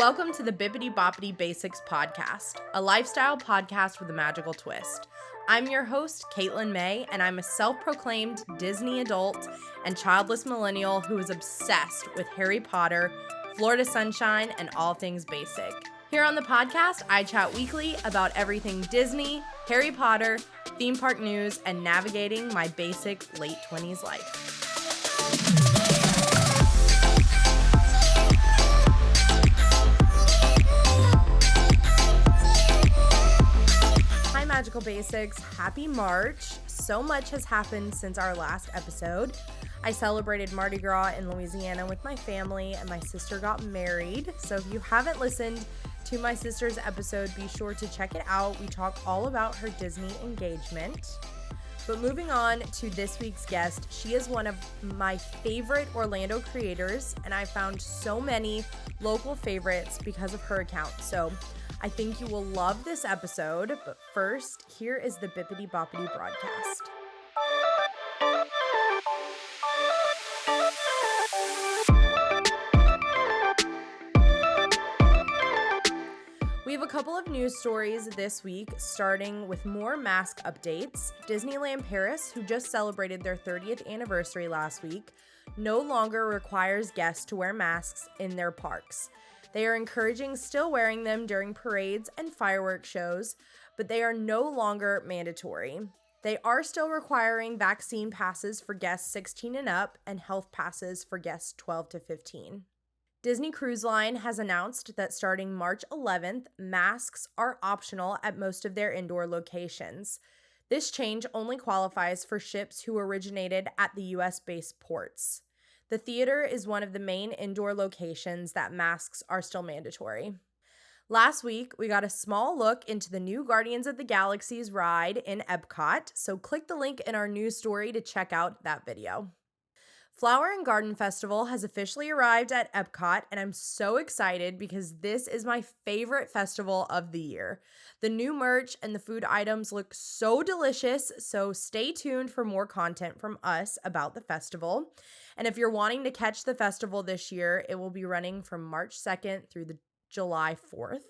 Welcome to the Bibbidi Bobbidi Basics podcast, a lifestyle podcast with a magical twist. I'm your host, Caitlin May, and I'm a self-proclaimed Disney adult and childless millennial who is obsessed with Harry Potter, Florida Sunshine, and all things basic. Here on the podcast, I chat weekly about everything Disney, Harry Potter, theme park news, and navigating my basic late 20s life. Magical Basics, happy March. So much has happened since our last episode. I celebrated Mardi Gras in Louisiana with my family, and my sister got married. So if you haven't listened to my sister's episode, be sure to check it out. We talk all about her Disney engagement. But moving on to this week's guest, she is one of my favorite Orlando creators, and I found so many local favorites because of her account. So I think you will love this episode, but first, here is the Bibbidi Bobbidi broadcast. We have a couple of news stories this week, starting with more mask updates. Disneyland Paris, who just celebrated their 30th anniversary last week, no longer requires guests to wear masks in their parks. They are encouraging still wearing them during parades and fireworks shows, but they are no longer mandatory. They are still requiring vaccine passes for guests 16 and up and health passes for guests 12 to 15. Disney Cruise Line has announced that starting March 11th, masks are optional at most of their indoor locations. This change only qualifies for ships who originated at the US-based ports. The theater is one of the main indoor locations that masks are still mandatory. Last week, we got a small look into the new Guardians of the Galaxy's ride in EPCOT, so click the link in our news story to check out that video. Flower and Garden Festival has officially arrived at EPCOT, and I'm so excited because this is my favorite festival of the year. The new merch and the food items look so delicious, so stay tuned for more content from us about the festival. And if you're wanting to catch the festival this year, it will be running from March 2nd through the July 4th.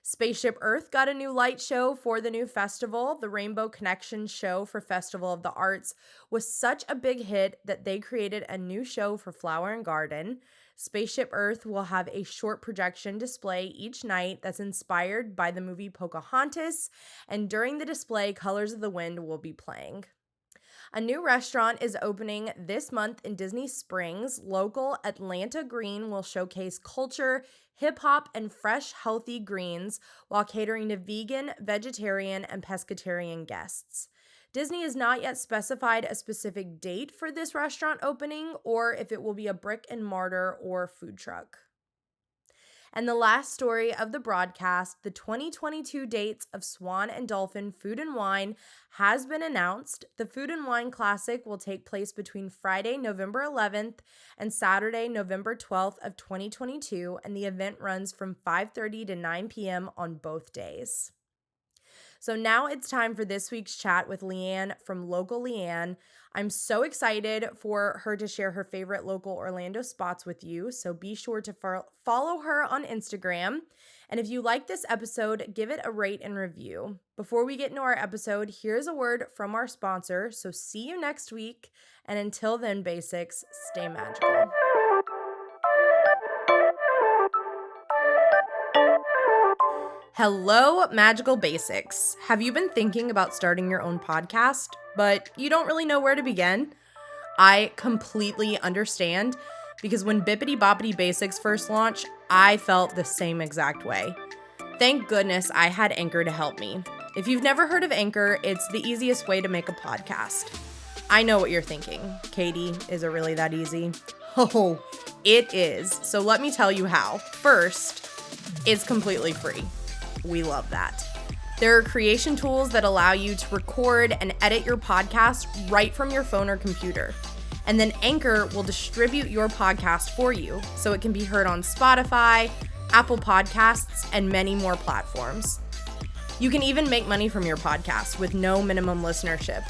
Spaceship Earth got a new light show for the new festival. The Rainbow Connection show for Festival of the Arts was such a big hit that they created a new show for Flower and Garden. Spaceship Earth will have a short projection display each night that's inspired by the movie Pocahontas, and during the display, Colors of the Wind will be playing. A new restaurant is opening this month in Disney Springs. Local Atlanta Green will showcase culture, hip-hop, and fresh, healthy greens while catering to vegan, vegetarian, and pescatarian guests. Disney has not yet specified a specific date for this restaurant opening or if it will be a brick and mortar or food truck. And the last story of the broadcast, the 2022 dates of SWAN and DOLPHIN Food and Wine has been announced. The Food and Wine Classic will take place between Friday, November 11th and Saturday, November 12th of 2022, and the event runs from 5:30 to 9 p.m. on both days. So now it's time for this week's chat with Leanne from Local Leanne. I'm so excited for her to share her favorite local Orlando spots with you, so be sure to follow her on Instagram. And if you like this episode, give it a rate and review. Before we get into our episode, here's a word from our sponsor, so see you next week. And until then, Basics, stay magical. Hello, Magical Basics. Have you been thinking about starting your own podcast, but you don't really know where to begin? I completely understand, because when Bibbidi Bobbidi Basics first launched, I felt the same exact way. Thank goodness I had Anchor to help me. If you've never heard of Anchor, it's the easiest way to make a podcast. I know what you're thinking. Katie, is it really that easy? Oh, it is. So let me tell you how. First, it's completely free. We love that. There are creation tools that allow you to record and edit your podcast right from your phone or computer. And then Anchor will distribute your podcast for you so it can be heard on Spotify, Apple Podcasts, and many more platforms. You can even make money from your podcast with no minimum listenership.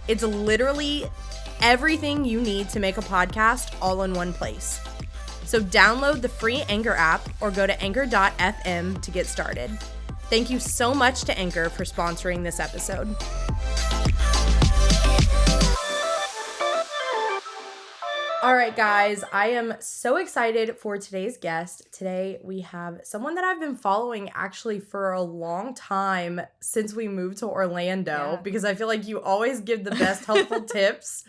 It's literally everything you need to make a podcast all in one place. So download the free Anchor app or go to anchor.fm to get started. Thank you so much to Anchor for sponsoring this episode. All right, guys, I am so excited for today's guest. Today, we have someone that I've been following actually for a long time since we moved to Orlando, because I feel like you always give the best helpful tips.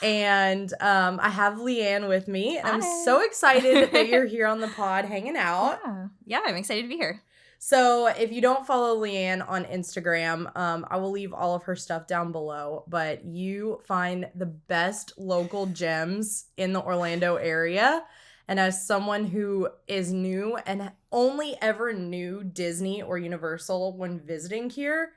And I have Leanne with me. And I'm so excited that you're here on the pod hanging out. Yeah, I'm excited to be here. So if you don't follow Leanne on Instagram, I will leave all of her stuff down below. But you find the best local gems in the Orlando area. And as someone who is new and only ever knew Disney or Universal when visiting here,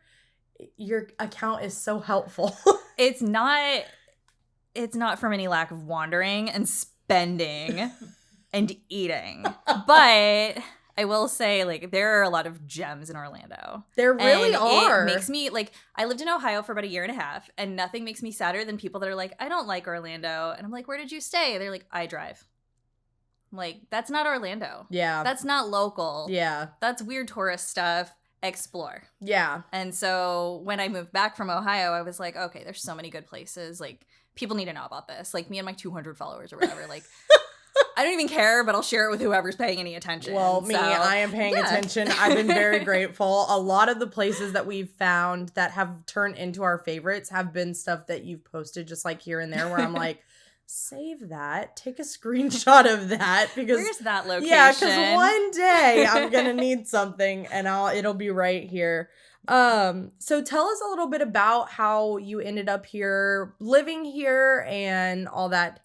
your account is so helpful. It's not from any lack of wandering and spending and eating. But I will say, like, there are a lot of gems in Orlando. There really are. It makes me, like, I lived in Ohio for about 1.5 years, and nothing makes me sadder than people that are like, I don't like Orlando. And I'm like, where did you stay? They're like, I drive. I'm like, that's not Orlando. Yeah. That's not local. Yeah. That's weird tourist stuff. Explore. Yeah. And so when I moved back from Ohio, I was like, okay, there's so many good places. Like, people need to know about this. Like, me and my 200 followers or whatever. Like, I don't even care, but I'll share it with whoever's paying any attention. Well, I am paying attention. I've been very grateful. A lot of the places that we've found that have turned into our favorites have been stuff that you've posted just like here and there where I'm like, save that. Take a screenshot of that. Because where's that location? Yeah, because one day I'm going to need something and it'll be right here. So tell us a little bit about how you ended up here, living here, and all that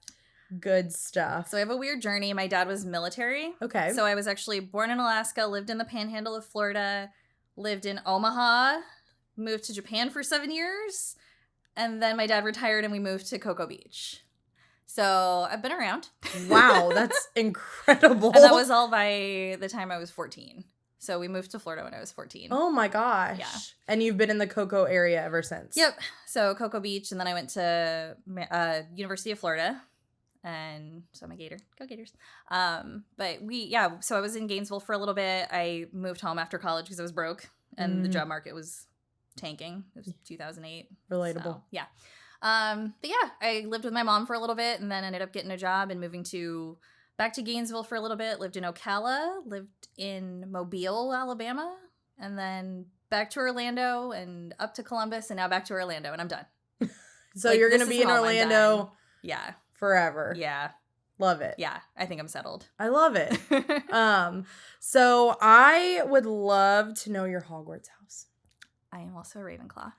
good stuff. So I have a weird journey. My dad was military. Okay. So I was actually born in Alaska, lived in the panhandle of Florida, lived in Omaha, moved to Japan for 7 years, and then my dad retired and we moved to Cocoa Beach. So I've been around. Wow, that's incredible. And that was all by the time I was 14. So we moved to Florida when I was 14. Oh my gosh. Yeah. And you've been in the Cocoa area ever since. Yep. So Cocoa Beach, and then I went to University of Florida. And so I'm a Gator. Go Gators. So I was in Gainesville for a little bit. I moved home after college because I was broke and the job market was tanking. It was 2008. Relatable. So, yeah. I lived with my mom for a little bit and then ended up getting a job and moving back to Gainesville for a little bit. Lived in Ocala, lived in Mobile, Alabama, and then back to Orlando and up to Columbus and now back to Orlando, and I'm done. So you're going to be in Orlando. Yeah. Forever. Yeah. Love it. Yeah. I think I'm settled. I love it. So I would love to know your Hogwarts house. I am also a Ravenclaw.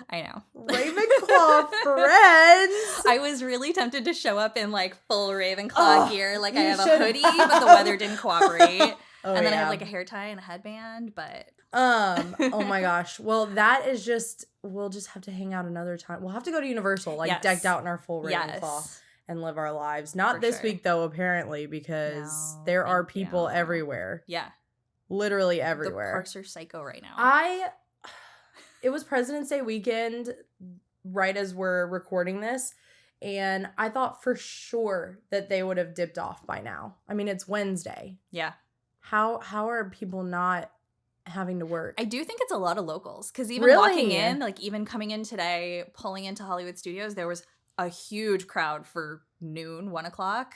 I know. Ravenclaw friends. I was really tempted to show up in like full Ravenclaw gear. Like I have a hoodie, but the weather didn't cooperate. And then I have like a hair tie and a headband, but oh my gosh. Well, that is we'll just have to hang out another time. We'll have to go to Universal, like decked out in our full Ravenclaw and live our lives. Not for this week though, apparently, because there are people everywhere. Yeah. Literally everywhere. The parks are psycho right now. It was President's Day weekend right as we're recording this, and I thought for sure that they would have dipped off by now. I mean, it's Wednesday. Yeah. How are people not having to work? I do think it's a lot of locals, because even walking in, like even coming in today, pulling into Hollywood Studios, there was a huge crowd for noon, 1 o'clock.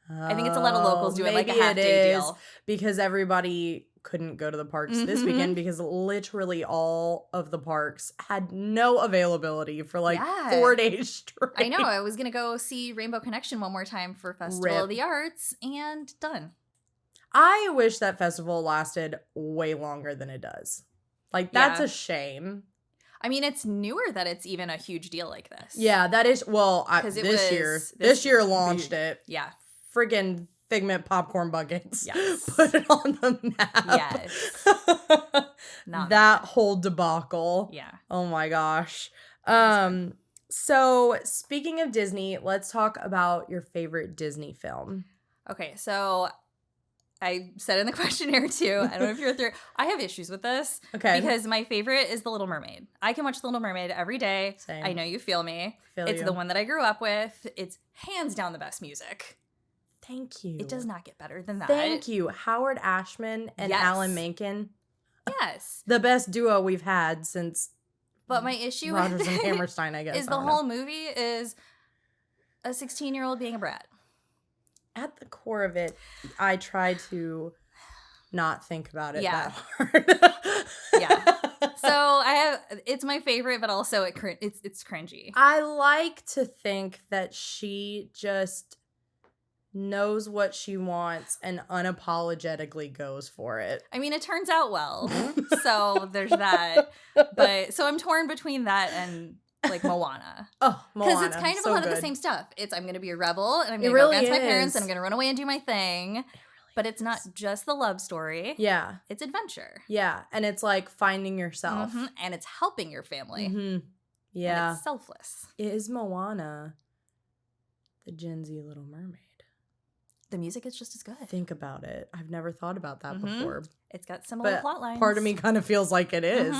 I think it's a lot of locals doing like a half-day deal. Because everybody couldn't go to the parks this weekend because literally all of the parks had no availability for like 4 days straight. I know. I was going to go see Rainbow Connection one more time for Festival of the Arts, and done. I wish that festival lasted way longer than it does. Like, that's a shame. I mean, it's newer that it's even a huge deal like this. Yeah, that is. Well, this year launched it. Yeah. Friggin' Figment popcorn buckets. Yes. Put it on the map. Yes. That whole debacle. Yeah. Oh my gosh. So speaking of Disney, let's talk about your favorite Disney film. Okay, so I said in the questionnaire too, I don't know if you're through, I have issues with this. Okay. Because my favorite is The Little Mermaid. I can watch The Little Mermaid every day. Same. I know you feel me. It's the one that I grew up with. It's hands down the best music. Thank you. It does not get better than that. Thank you. Howard Ashman and Alan Menken. Yes. The best duo we've had since But my issue Rodgers and Hammerstein, I guess. is the whole movie is a 16-year-old being a brat. At the core of it, I try to not think about it that hard. So it's my favorite, but also it's cringy. I like to think that she just knows what she wants and unapologetically goes for it. I mean, it turns out well. So there's that. But so I'm torn between that and like Moana. Oh, Moana. Because it's kind of so a lot good. of the same stuff. It's I'm going to be a rebel and I'm going to go against my parents and I'm going to run away and do my thing. But it's not just the love story. Yeah. It's adventure. Yeah. And it's like finding yourself. Mm-hmm. And it's helping your family. Mm-hmm. Yeah. And it's selfless. Is Moana the Gen Z Little Mermaid? The music is just as good. Think about it. I've never thought about that before. It's got similar plot lines. Part of me kind of feels like it is.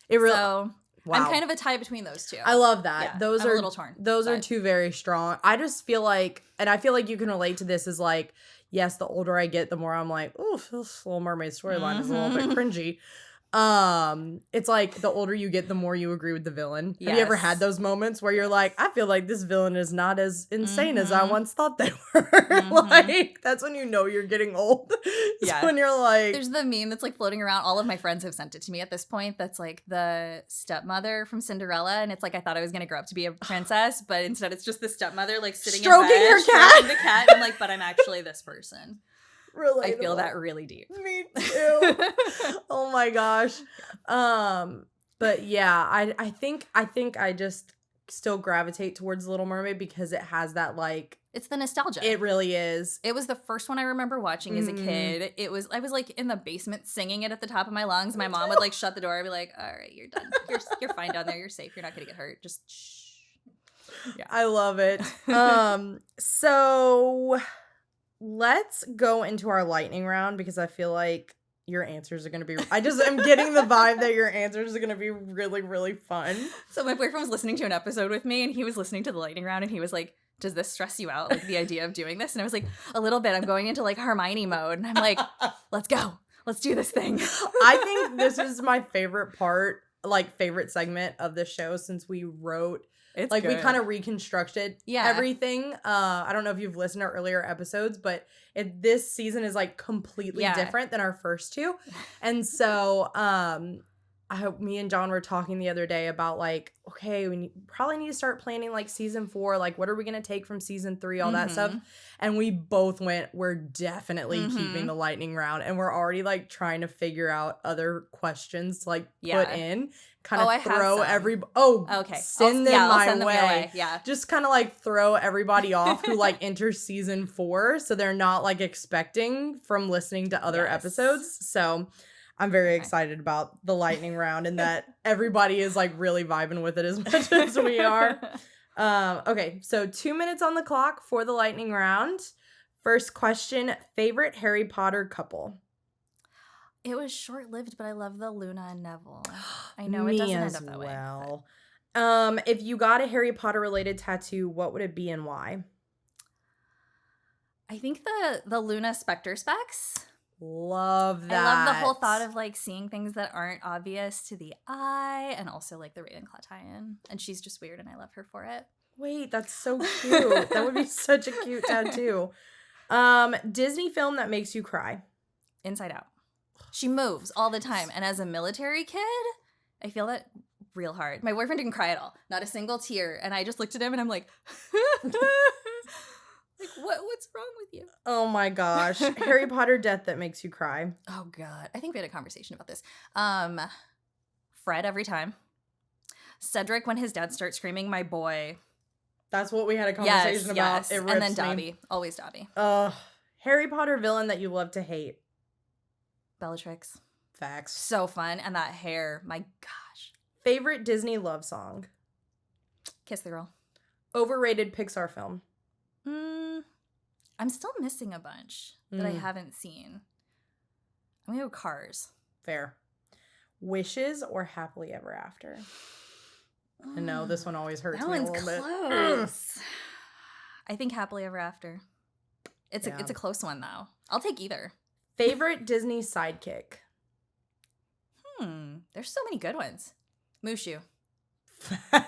It really. So wow. I'm kind of a tie between those two. I love that. Yeah, those I'm are a little torn. Those are two very strong. I just feel like, and I feel like you can relate to this. Is like, yes, the older I get, the more I'm like, ooh, this Little Mermaid storyline is a little bit cringy. It's like the older you get, the more you agree with the villain. Yes. Have you ever had those moments where you're like, I feel like this villain is not as insane as I once thought they were? Like, that's when you know you're getting old. It's when you're like... There's the meme that's like floating around. All of my friends have sent it to me at this point. That's like the stepmother from Cinderella. And it's like, I thought I was going to grow up to be a princess, but instead it's just the stepmother like sitting stroking in bed, her cat. stroking the cat. And I'm like, but I'm actually this person. Relatable. I feel that really deep. Me too. Oh my gosh. But yeah, I think I just still gravitate towards Little Mermaid because it has that like it's the nostalgia. It really is. It was the first one I remember watching as a kid. I was like in the basement singing it at the top of my lungs. My mom would like shut the door and be like, "All right, you're done. You're fine down there. You're safe. You're not gonna get hurt. Just shh." Yeah. I love it. So let's go into our lightning round because I feel like your answers are going to be... I'm getting the vibe that your answers are going to be really, really fun. So my boyfriend was listening to an episode with me and he was listening to the lightning round and he was like, does this stress you out? Like the idea of doing this? And I was like, a little bit. I'm going into like Hermione mode. And I'm like, let's go. Let's do this thing. I think this is my favorite part, like favorite segment of the show since we wrote... It's like good. We kind of reconstructed everything. I don't know if you've listened to earlier episodes, but this season is like completely different than our first two. And so me and John were talking the other day about like, okay, we probably need to start planning like season 4. Like, what are we going to take from season 3? All that stuff. And we both went, we're definitely keeping the lightning round. And we're already like trying to figure out other questions to, like put in. Kind of throw okay. Send them my way. Yeah. Just kind of like throw everybody off who like enters season 4 so they're not like expecting from listening to other episodes. So I'm very excited about the lightning round and that everybody is like really vibing with it as much as we are. Okay, so 2 minutes on the clock for the lightning round. First question, favorite Harry Potter couple? It was short-lived, but I love the Luna and Neville. I know it doesn't end up that way. But... if you got a Harry Potter-related tattoo, what would it be and why? I think the Luna Spectre specs. Love that. I love the whole thought of like seeing things that aren't obvious to the eye, and also like the Ravenclaw tie-in. And she's just weird, and I love her for it. Wait, that's so cute. That would be such a cute tattoo. Disney film that makes you cry. Inside Out. She moves all the time. And as a military kid, I feel that real hard. My boyfriend didn't cry at all. Not a single tear. And I just looked at him and I'm like, like what's wrong with you? Oh my gosh. Harry Potter death that makes you cry. Oh God. I think we had a conversation about this. Fred every time. Cedric when his dad starts screaming, my boy. That's what we had a conversation about. It rips and then me. Dobby. Always Dobby. Harry Potter villain that you love to hate. Bellatrix. Facts. So fun. And that hair. My gosh. Favorite Disney love song? Kiss the Girl. Overrated Pixar film? I'm still missing a bunch that I haven't seen. I'm going to go Cars. Fair. Wishes or Happily Ever After? I know, this one always hurts me a little bit. That one's close. I think Happily Ever After. It's a close one, though. I'll take either. Favorite Disney sidekick? There's so many good ones. Mushu.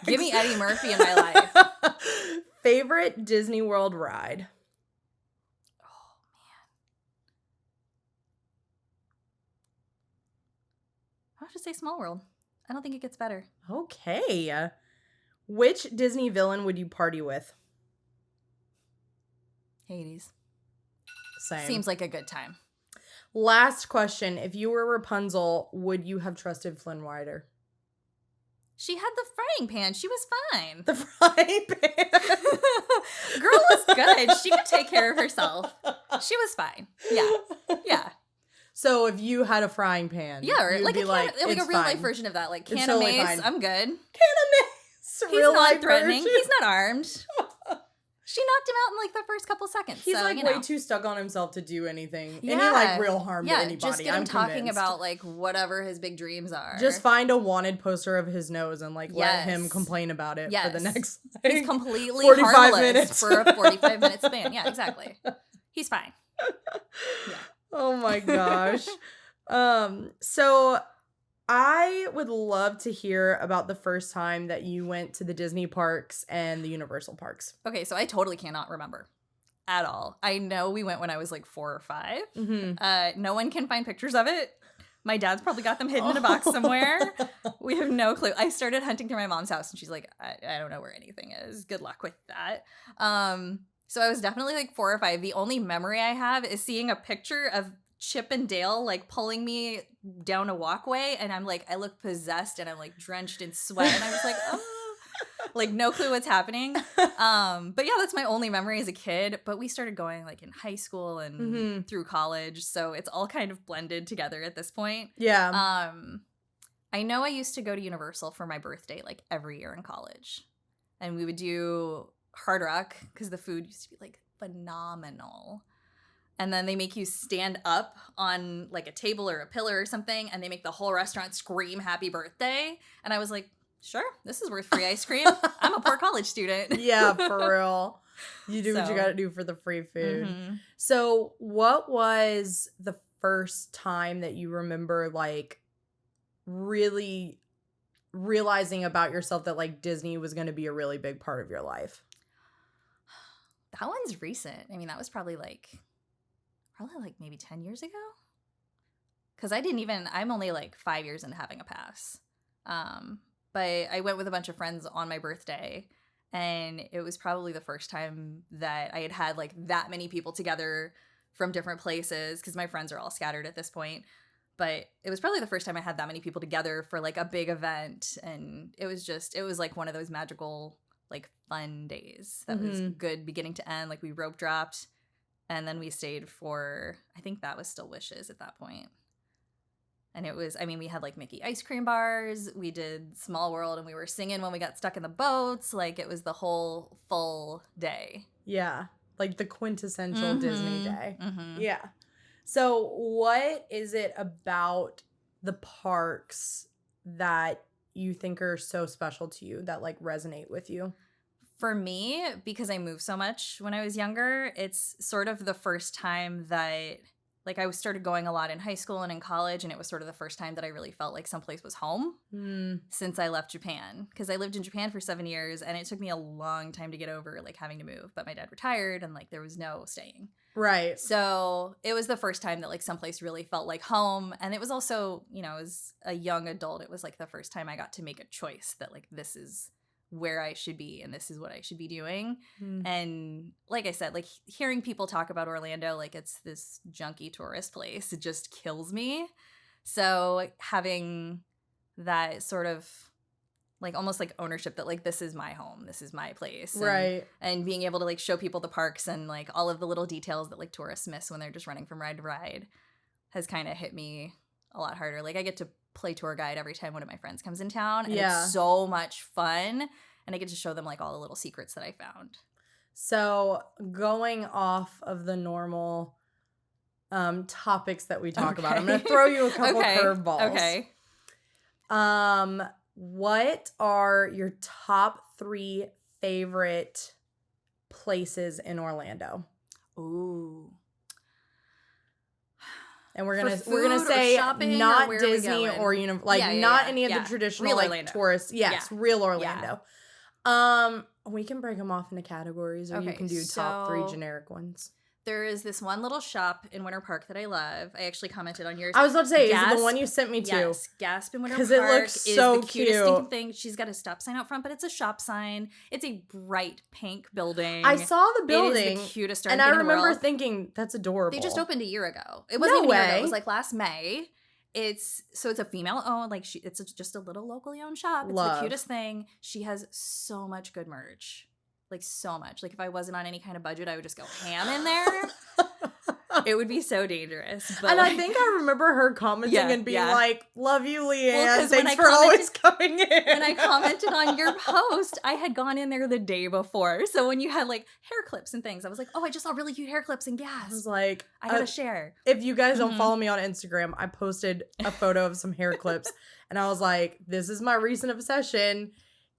Give me Eddie Murphy in my life. Favorite Disney World ride? Oh, man. I have to say Small World. I don't think it gets better. Okay. Which Disney villain would you party with? Hades. Same. Seems like a good time. Last question. If you were Rapunzel, would you have trusted Flynn Rider? She had the frying pan. She was fine. The frying pan. Girl was good. She could take care of herself. She was fine. Yeah. So if you had a frying pan, yeah, or like a real fine. life version of that, like can of totally mace. fine. I'm good. Can of mace. He's not threatening. He's not armed. She knocked him out in like the first couple seconds. He's so, like way too stuck on himself to do anything, any like real harm to anybody. Just get him I'm talking convinced. about like whatever his big dreams are. Just find a wanted poster of his nose and like let him complain about it for the next. Like, he's completely 45 harmless minutes for a 45-minute span. Yeah, exactly. He's fine. Yeah. Oh my gosh. So I would love to hear about the first time that you went to the Disney parks and the Universal parks. Okay, so I totally cannot remember at all. I know we went when I was like 4 or 5. Mm-hmm. No one can find pictures of it. My dad's probably got them hidden in a box somewhere. We have no clue. I started hunting through my mom's house and she's like, I don't know where anything is. Good luck with that. So I was definitely like 4 or 5. The only memory I have is seeing a picture of Chip and Dale like pulling me down a walkway, and I'm like, I look possessed and I'm like drenched in sweat, and I was like, oh, like no clue what's happening. But yeah, that's my only memory as a kid. But we started going like in high school and through college, so it's all kind of blended together at this point. Yeah. I know I used to go to Universal for my birthday like every year in college, and we would do Hard Rock because the food used to be like phenomenal. And then they make you stand up on like a table or a pillar or something, and they make the whole restaurant scream happy birthday. And I was like, sure, this is worth free ice cream. I'm a poor college student. Yeah, for real. You do what you got to do for the free food. So what was the first time that you remember like really realizing about yourself that like Disney was going to be a really big part of your life? That one's recent. I mean, that was probably like maybe 10 years ago. Because I'm only like 5 years into having a pass. But I went with a bunch of friends on my birthday, and it was probably the first time that I had like that many people together from different places, because my friends are all scattered at this point. But it was probably the first time I had that many people together for like a big event, and it was like one of those magical like fun days that was good beginning to end. Like we rope dropped, and then we stayed for, I think that was still Wishes at that point. And it was, I mean, we had like Mickey ice cream bars. We did Small World, and we were singing when we got stuck in the boats. Like it was the whole full day. Yeah. Like the quintessential Disney day. Yeah. So what is it about the parks that you think are so special to you that like resonate with you? For me, because I moved so much when I was younger, it's sort of the first time that, like, I started going a lot in high school and in college, and it was sort of the first time that I really felt like someplace was home since I left Japan. Because I lived in Japan for 7 years, and it took me a long time to get over, like, having to move. But my dad retired, and, like, there was no staying. Right. So it was the first time that, like, someplace really felt like home. And it was also, you know, as a young adult, it was, like, the first time I got to make a choice that, like, this is where I should be and this is what I should be doing. And like I said, like hearing people talk about Orlando like it's this junky tourist place, it just kills me. So having that sort of like almost like ownership that like this is my home, this is my place, right? And being able to like show people the parks and like all of the little details that like tourists miss when they're just running from ride to ride has kind of hit me a lot harder. Like I get to play tour guide every time one of my friends comes in town, and it's so much fun, and I get to show them like all the little secrets that I found. So going off of the normal topics that we talk about, I'm gonna throw you a couple curveballs. Okay. What are your top 3 favorite places in Orlando? Ooh. And we're gonna say not Disney or not any of the traditional real like Orlando. tourists. Yes, real Orlando. We can break them off into categories, or you can do top 3 generic ones. There is this one little shop in Winter Park that I love. I actually commented on yours. I was about to say, is it the one you sent me to? Yes, Gasp in Winter Park. Because it looks so is the cutest stinking thing. She's got a stop sign out front, but it's a shop sign. It's a bright pink building. I saw the building. It is the cutest darn thing in the world. And I remember thinking, that's adorable. They just opened a year ago. It wasn't even a year ago. It was like last May. It's a female owned, like it's just a little locally owned shop. It's the cutest thing. She has so much good merch. Like so much. Like if I wasn't on any kind of budget, I would just go ham in there. It would be so dangerous. But and I think I remember her commenting and being like, love you, Leanne. Well, thanks for always coming in. When I commented on your post, I had gone in there the day before. So when you had like hair clips and things, I was like, oh, I just saw really cute hair clips and gas. I was like, I gotta share. If you guys don't follow me on Instagram, I posted a photo of some hair clips. And I was like, this is my recent obsession.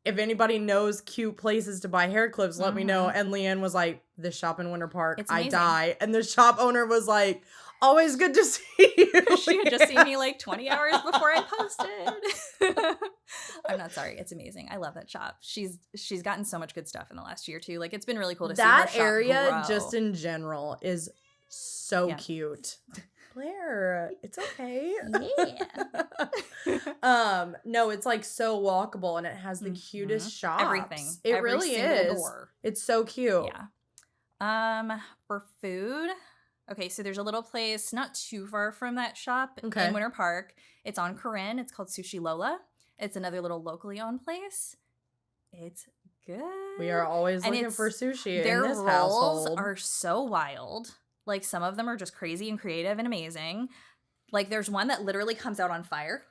If anybody knows cute places to buy hair clips, let me know. And Leanne was like, this shop in Winter Park, I die. And the shop owner was like, always good to see you. She had just seen me like 20 hours before I posted. I'm not sorry. It's amazing. I love that shop. She's gotten so much good stuff in the last year too. Like it's been really cool to see her shop area grow. Just in general is so cute. Blair, it's okay. Yeah. No, it's like so walkable and it has the cutest shops. Everything. It really is. Door. It's so cute. Yeah. For food. Okay, so there's a little place not too far from that shop in Winter Park. It's on Corinne. It's called Sushi Lola. It's another little locally owned place. It's good. We are always looking for sushi in this household. Their rolls are so wild. Like, some of them are just crazy and creative and amazing. Like, there's one that literally comes out on fire.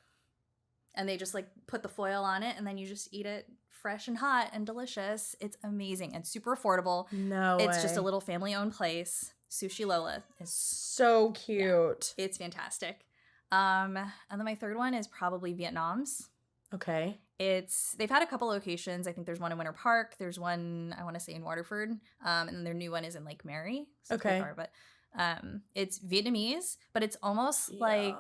And they just, like, put the foil on it. And then you just eat it fresh and hot and delicious. It's amazing and super affordable. No It's just a little family-owned place. Sushi Lola is so cute. Yeah, it's fantastic. And then my third one is probably Vietnam's. Okay. They've had a couple locations. I think there's one in Winter Park. There's one, I want to say, in Waterford. And then their new one is in Lake Mary. So okay. Far, but it's Vietnamese, but it's almost like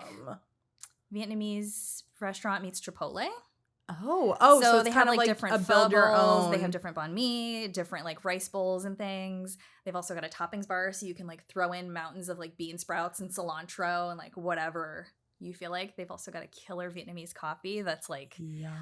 Vietnamese restaurant meets Chipotle. Oh, so they have like different pho bowls. They have different banh mi, different like rice bowls and things. They've also got a toppings bar, so you can like throw in mountains of like bean sprouts and cilantro and like whatever you feel like. They've also got a killer Vietnamese coffee that's like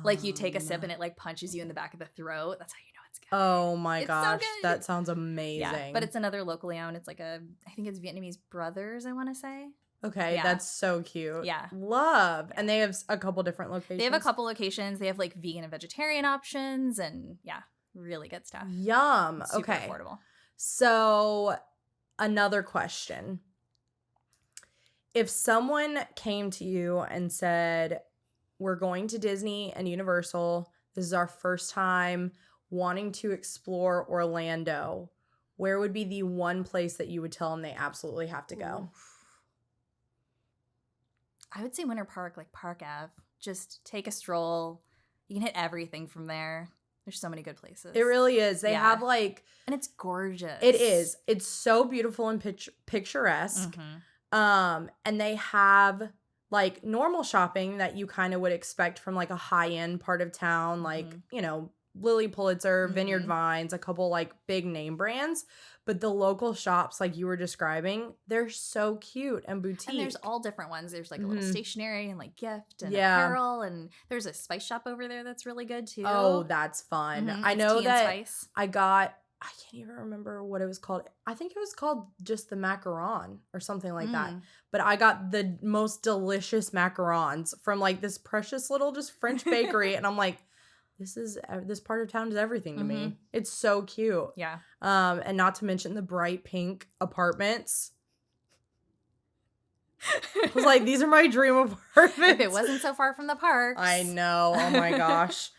like you take a sip and it like punches you in the back of the throat. That's how you know it's good. Oh my gosh, so that sounds amazing. Yeah, but it's another locally owned. It's like I think it's Vietnamese Brothers, I want to say. Okay, that's so cute. Yeah. Love. And they have a couple different locations. They have a couple locations. They have like vegan and vegetarian options and really good stuff. Yum. Super okay. affordable. So, another question. If someone came to you and said, we're going to Disney and Universal, this is our first time wanting to explore Orlando, where would be the one place that you would tell them they absolutely have to go? Oof. I would say Winter Park, like Park Ave. Just take a stroll. You can hit everything from there. There's so many good places. It really is. They have like... And it's gorgeous. It is. It's so beautiful and picturesque. Mm-hmm. And they have like normal shopping that you kind of would expect from like a high-end part of town. Like, Lily Pulitzer, Vineyard Vines, a couple like big name brands. But the local shops, like you were describing, they're so cute and boutique. And there's all different ones. There's like a little stationery and like gift and apparel. And there's a spice shop over there that's really good too. Oh, that's fun. I know that I can't even remember what it was called. I think it was called just the macaron or something like that. But I got the most delicious macarons from like this precious little just French bakery. And I'm like, this part of town is everything to me. It's so cute. Yeah. And not to mention the bright pink apartments. I was like, these are my dream apartments. If it wasn't so far from the parks. I know. Oh my gosh.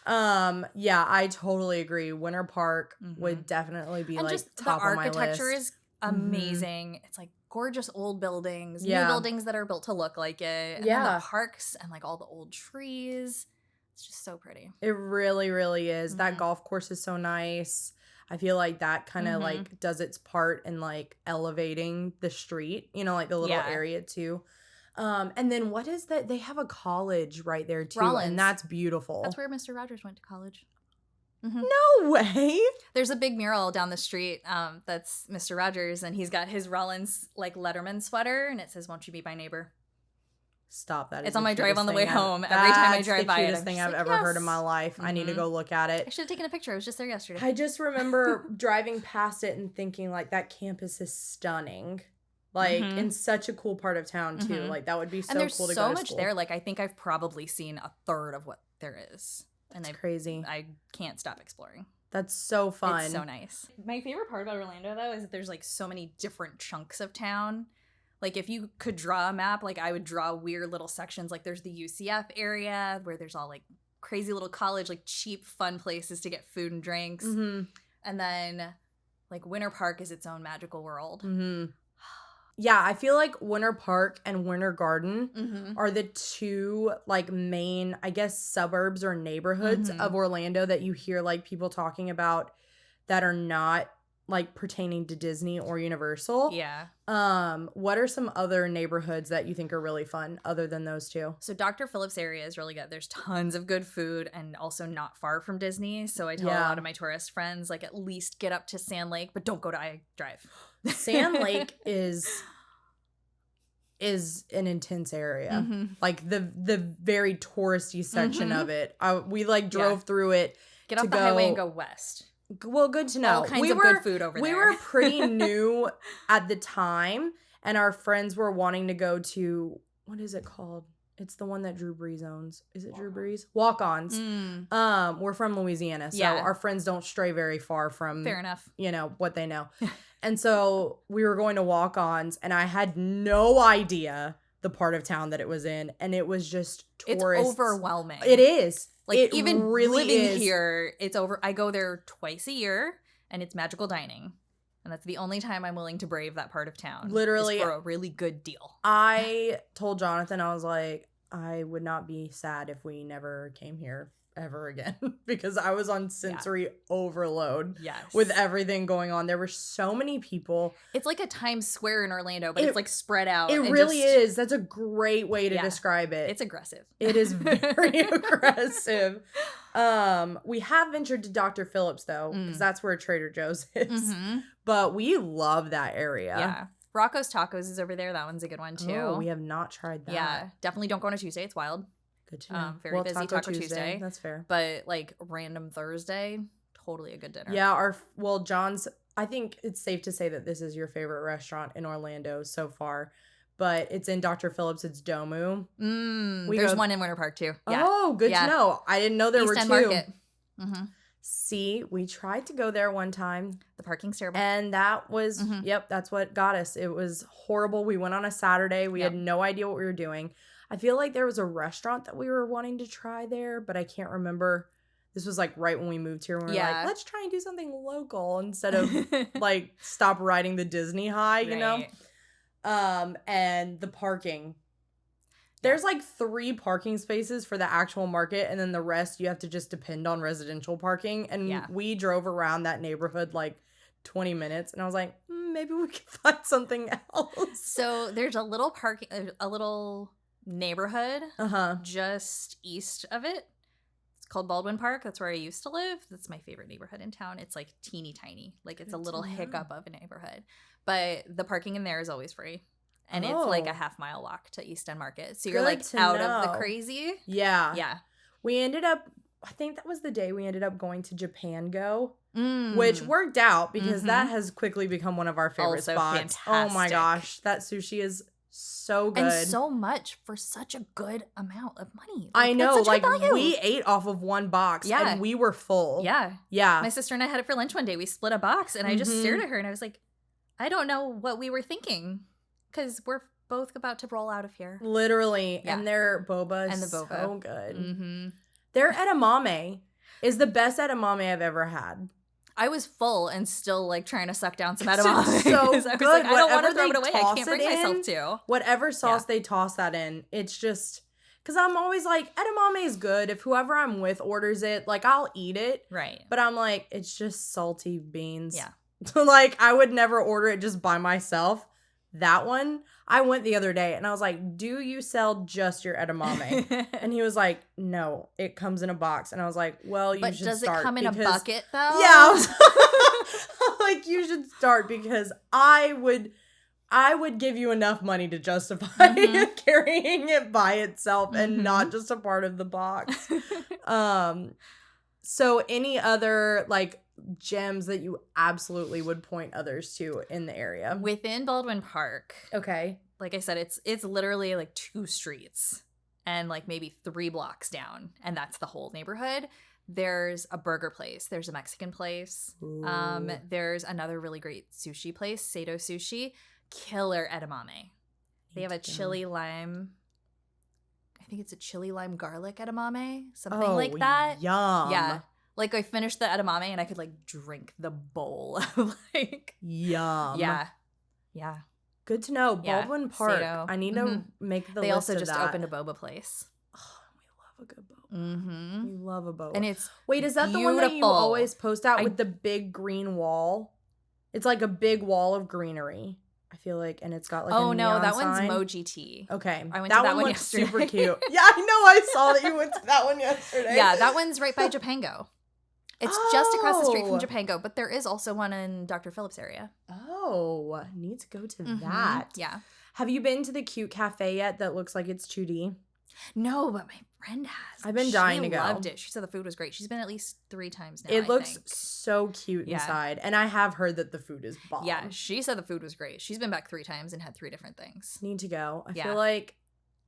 Yeah, I totally agree. Winter Park would definitely be like top of my list. The architecture is amazing. It's like gorgeous old buildings, new buildings that are built to look like it. And then the parks and like all the old trees. It's just so pretty. It really, really is. That golf course is so nice. I feel like that kind of like does its part in like elevating the street, you know, like the little area too. And then what is that? They have a college right there too. Rollins. And that's beautiful. That's where Mr. Rogers went to college. No way. There's a big mural down the street that's Mr. Rogers, and he's got his Rollins like Letterman sweater, and it says, "Won't you be my neighbor?" Stop that. It's on my drive on the way home. Every time I drive by it, that's the cutest thing I've ever heard in my life. I need to go look at it. I should have taken a picture. I was just there yesterday. I just remember driving past it and thinking like that campus is stunning. Like in such a cool part of town too. Like that would be so cool to go to school. And there's so much there. Like I think I've probably seen a third of what there is. And it's crazy. I can't stop exploring. That's so fun. It's so nice. My favorite part about Orlando though is that there's like so many different chunks of town. Like if you could draw a map, like I would draw weird little sections. Like there's the UCF area where there's all like crazy little college, like cheap, fun places to get food and drinks. And then like Winter Park is its own magical world. Yeah, I feel like Winter Park and Winter Garden are the two like main, I guess, suburbs or neighborhoods of Orlando that you hear like people talking about that are not like pertaining to Disney or Universal. Yeah. What are some other neighborhoods that you think are really fun other than those two? So Dr. Phillips area is really good. There's tons of good food and also not far from Disney. So I tell a lot of my tourist friends, like at least get up to Sand Lake, but don't go to I Drive. Sand Lake is an intense area. Like the very touristy section of it. We like drove through it. Get off the highway and go west. Well, good to know. All kinds of good food over there. We were pretty new at the time, and our friends were wanting to go to, what is it called? It's the one that Drew Brees owns. Is it Drew Brees? Walk-Ons. We're from Louisiana, so our friends don't stray very far from, fair enough, you know, what they know. And so we were going to Walk-Ons, and I had no idea the part of town that it was in, and it was just tourists. It's overwhelming. It is. Like it even really living is. here, it's over. I go there twice a year, and it's magical dining, and that's the only time I'm willing to brave that part of town. Literally, for a really good deal. I told Jonathan, I was like, I would not be sad if we never came here ever again because I was on sensory overload with everything going on. There were so many people. It's like a Times Square in Orlando, but it's like spread out. It really is. That's a great way to describe it. It's aggressive. It is very aggressive. We have ventured to Dr. Phillips though, because that's where Trader Joe's is. But we love that area. Yeah. Rocco's Tacos is over there. That one's a good one too. Oh, we have not tried that. Yeah. Definitely don't go on a Tuesday. It's wild. Good to know. Very busy Taco Tuesday. That's fair. But like random Thursday, totally a good dinner. Yeah, John's, I think it's safe to say that this is your favorite restaurant in Orlando so far. But it's in Dr. Phillips. It's Domu. There's one in Winter Park too. Yeah. Oh, good to know. I didn't know there were two. East End Market. See, we tried to go there one time. The parking's terrible. And that was, that's what got us. It was horrible. We went on a Saturday. We had no idea what we were doing. I feel like there was a restaurant that we were wanting to try there, but I can't remember. This was like right when we moved here. And we were like, let's try and do something local instead of like stop riding the Disney high, you know? And the parking. There's like 3 parking spaces for the actual market, and then the rest you have to just depend on residential parking. And we drove around that neighborhood like 20 minutes, and I was like, maybe we can find something else. So there's a little neighborhood just east of it. It's called Baldwin Park. That's where I used to live. That's my favorite neighborhood in town. It's like teeny tiny. Like it's a little hiccup of a neighborhood. But the parking in there is always free. And it's like a half-mile walk to East End Market. So you're like out of the crazy. Yeah. Yeah. We ended up, I think that was the day we ended up going to Japan Go, which worked out because that has quickly become one of our favorite spots. Fantastic. Oh my gosh. That sushi is so good. And so much for such a good amount of money. Like, I know. Like we ate off of one box and we were full. Yeah. Yeah. My sister and I had it for lunch one day. We split a box and I just stared at her and I was like, I don't know what we were thinking. Because we're both about to roll out of here. Literally. Yeah. And their boba is so good. Their edamame is the best edamame I've ever had. I was full and still like trying to suck down some edamame. So I was good. Like, I don't want to throw it away. I can't bring myself to. Whatever sauce they toss that in, it's just, Because I'm always like, edamame is good. If whoever I'm with orders it, like, I'll eat it. Right. But I'm like, it's just salty beans. Yeah. Like, I would never order it just by myself. That one, I went the other day and I was like, do you sell just your edamame? And he was like, no, it comes in a box. And I was like, well, you should start. But does it come in a bucket, though? Yeah. Like, you should start because I would give you enough money to justify carrying it by itself and not just a part of the box. So any other, like, gems that you absolutely would point others to in the area? Within Baldwin Park. Okay. Like I said, it's literally like 2 streets and like maybe 3 blocks down. And that's the whole neighborhood. There's a burger place. There's a Mexican place. There's another really great sushi place, Sato Sushi. Killer edamame. They have a chili lime. I think it's a chili lime garlic edamame. Something like that. Yum. Yeah. Like, I finished the edamame and I could, like, drink the bowl. Like, yum. Yeah. Yeah. Good to know. Baldwin Park. Sato. I need to make the list of that. They also just opened a boba place. Oh, we love a good boba. We love a boba. And it's Wait, is that the one that you always post out with the big green wall? It's like a big wall of greenery. I feel like, and it's got like a neon that one's sign. Moji Tea. Okay. I went to that one looks yesterday. super cute. Yeah, I know. I saw that you went to that one yesterday. Yeah, that one's right by Japango. It's just across the street from Japango, but there is also one in Dr. Phillips' area. Oh, need to go to that. Yeah. Have you been to the cute cafe yet that looks like it's 2D? No, but my friend has. I've been dying to go. She loved it. She said the food was great. She's been at least 3 times now. It looks so cute inside. And I have heard that the food is bomb. Yeah, she said the food was great. She's been back 3 times and had 3 different things. Need to go.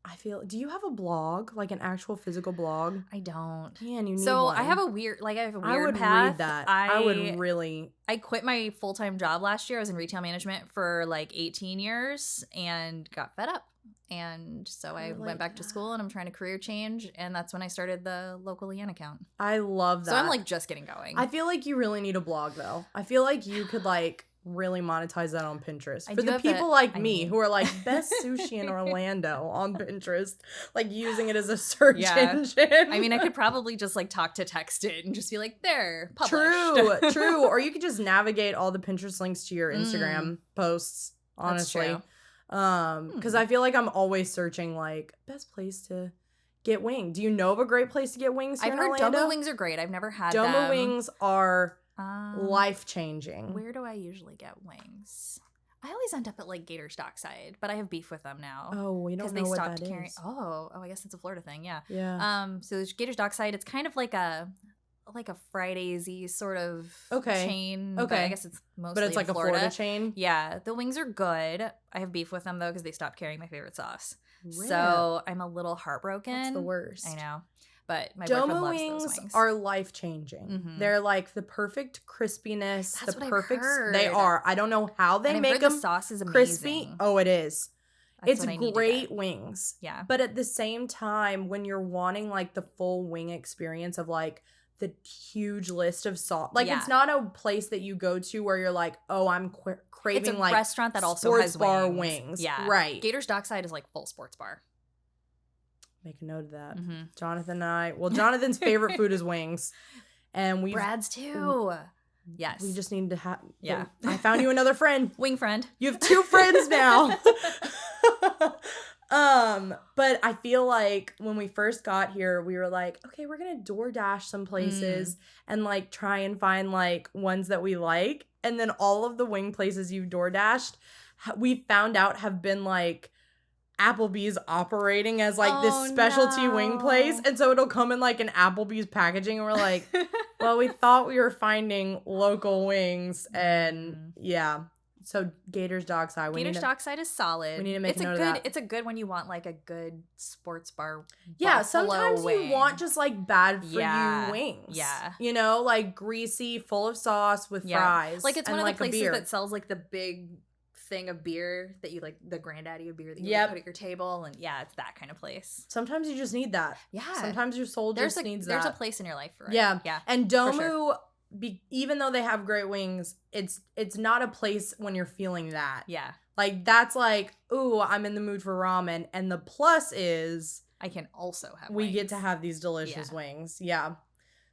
I feel do you have a blog? Like an actual physical blog? I don't. Man, you need So one. I have a weird path. I would read that. I would really. I quit my full-time job last year. I was in retail management for like 18 years and got fed up. And so I went back to school and I'm trying to career change. And that's when I started the local Leanne account. I love that. So I'm like just getting going. I feel like you really need a blog though. I feel like you could like really monetize that on Pinterest. For the people like me who are like best sushi in Orlando on Pinterest, like using it as a search engine. I mean, I could probably just like talk to text it and just be like, there, published. True. Or you could just navigate all the Pinterest links to your Instagram posts, honestly. That's true. Because I feel like I'm always searching like best place to get wings. Do you know of a great place to get wings here in Orlando? I've heard Domo wings are great. I've never had them. Domo wings are life-changing. Where do I usually get wings? I always end up at like Gators Dockside, but I have beef with them now. Oh, we don't know what that is. Oh, I guess it's a Florida thing. Yeah. Yeah. So there's Gators Dockside. It's kind of like a Fridays-y sort of chain. Okay. But I guess it's mostly But it's like Florida. a Florida chain? Yeah. The wings are good. I have beef with them, though, because they stopped carrying my favorite sauce. Rip. So I'm a little heartbroken. That's the worst. I know. But my boyfriend Domo loves wings those wings. are life-changing. Mm-hmm. They're like the perfect crispiness. That's the what perfect. I've heard. They are. I don't know how they make them the sauce is amazing. crispy. Oh, it is. That's it's great wings. Yeah. But at the same time, when you're wanting like the full wing experience of like the huge list of sauce, like it's not a place that you go to where you're like, oh, I'm craving it's a like restaurant that also sports has bar wings. wings. Yeah. Right. Gators Dockside is like full sports bar. Make a note of that. Mm-hmm. Jonathan's favorite food is wings. And Brad's too. Yes. We just need to have. Yeah. I found you another friend. Wing friend. You have 2 friends now. But I feel like when we first got here, we were like, okay, we're going to DoorDash some places and like try and find like ones that we like. And then all of the wing places you've DoorDashed, we found out have been like Applebee's operating as like this specialty wing place. And so it'll come in like an Applebee's packaging and we're like, well, we thought we were finding local wings and yeah. So Gators Dockside. Gators Dockside is solid. We need to make a note of that. It's a good when you want like a good sports bar. Yeah, sometimes you want just like bad for you wings. Yeah. You know, like greasy, full of sauce with fries. Like it's one of like the places that sells like the big thing of beer that you like, the granddaddy of beer that you put at your table, and it's that kind of place. Sometimes you just need that. Yeah. Sometimes your soul just needs that. There's a place in your life for it. Yeah. Yeah. And Domu, even though they have great wings, it's not a place when you're feeling that. Yeah. Like that's like, ooh, I'm in the mood for ramen. And the plus is I can also have we wings. get to have these delicious wings. Yeah.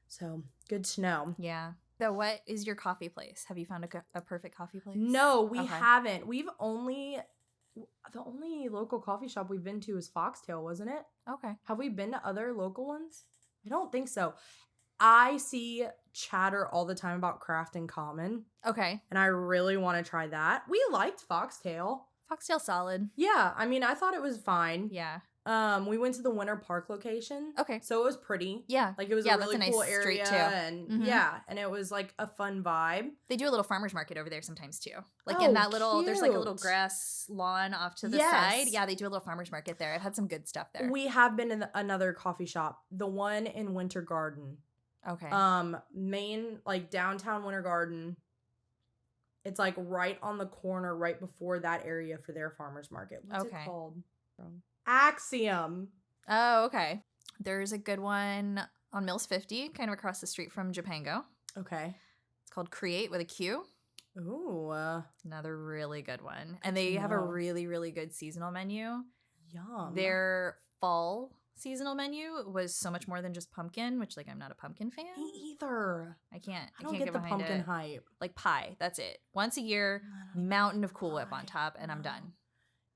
So good to know. Yeah. So what is your coffee place? Have you found a perfect coffee place? No, we haven't. The only local coffee shop we've been to is Foxtail, wasn't it? Okay. Have we been to other local ones? I don't think so. I see chatter all the time about Craft and Common. Okay. And I really want to try that. We liked Foxtail. Foxtail solid. Yeah, I mean, I thought it was fine. Yeah. We went to the Winter Park location. Okay. So it was pretty. Yeah. Like it was a really cool area and and it was like a fun vibe. They do a little farmer's market over there sometimes too. Like in that little there's like a little grass lawn off to the side. Yeah, they do a little farmer's market there. I've had some good stuff there. We have been in another coffee shop, the one in Winter Garden. Okay. Main like downtown Winter Garden. It's like right on the corner right before that area for their farmer's market. What's it called? Axiom. Oh, okay. There's a good one on Mills 50, kind of across the street from Japango. Okay. It's called Create with a Q. Ooh. Another really good one. And they have a really, really good seasonal menu. Yum. Their fall seasonal menu was so much more than just pumpkin, which, like, I'm not a pumpkin fan. Me either. I can't don't get the pumpkin hype. Like pie, that's it. Once a year, mountain of Cool Whip on top, and I'm done.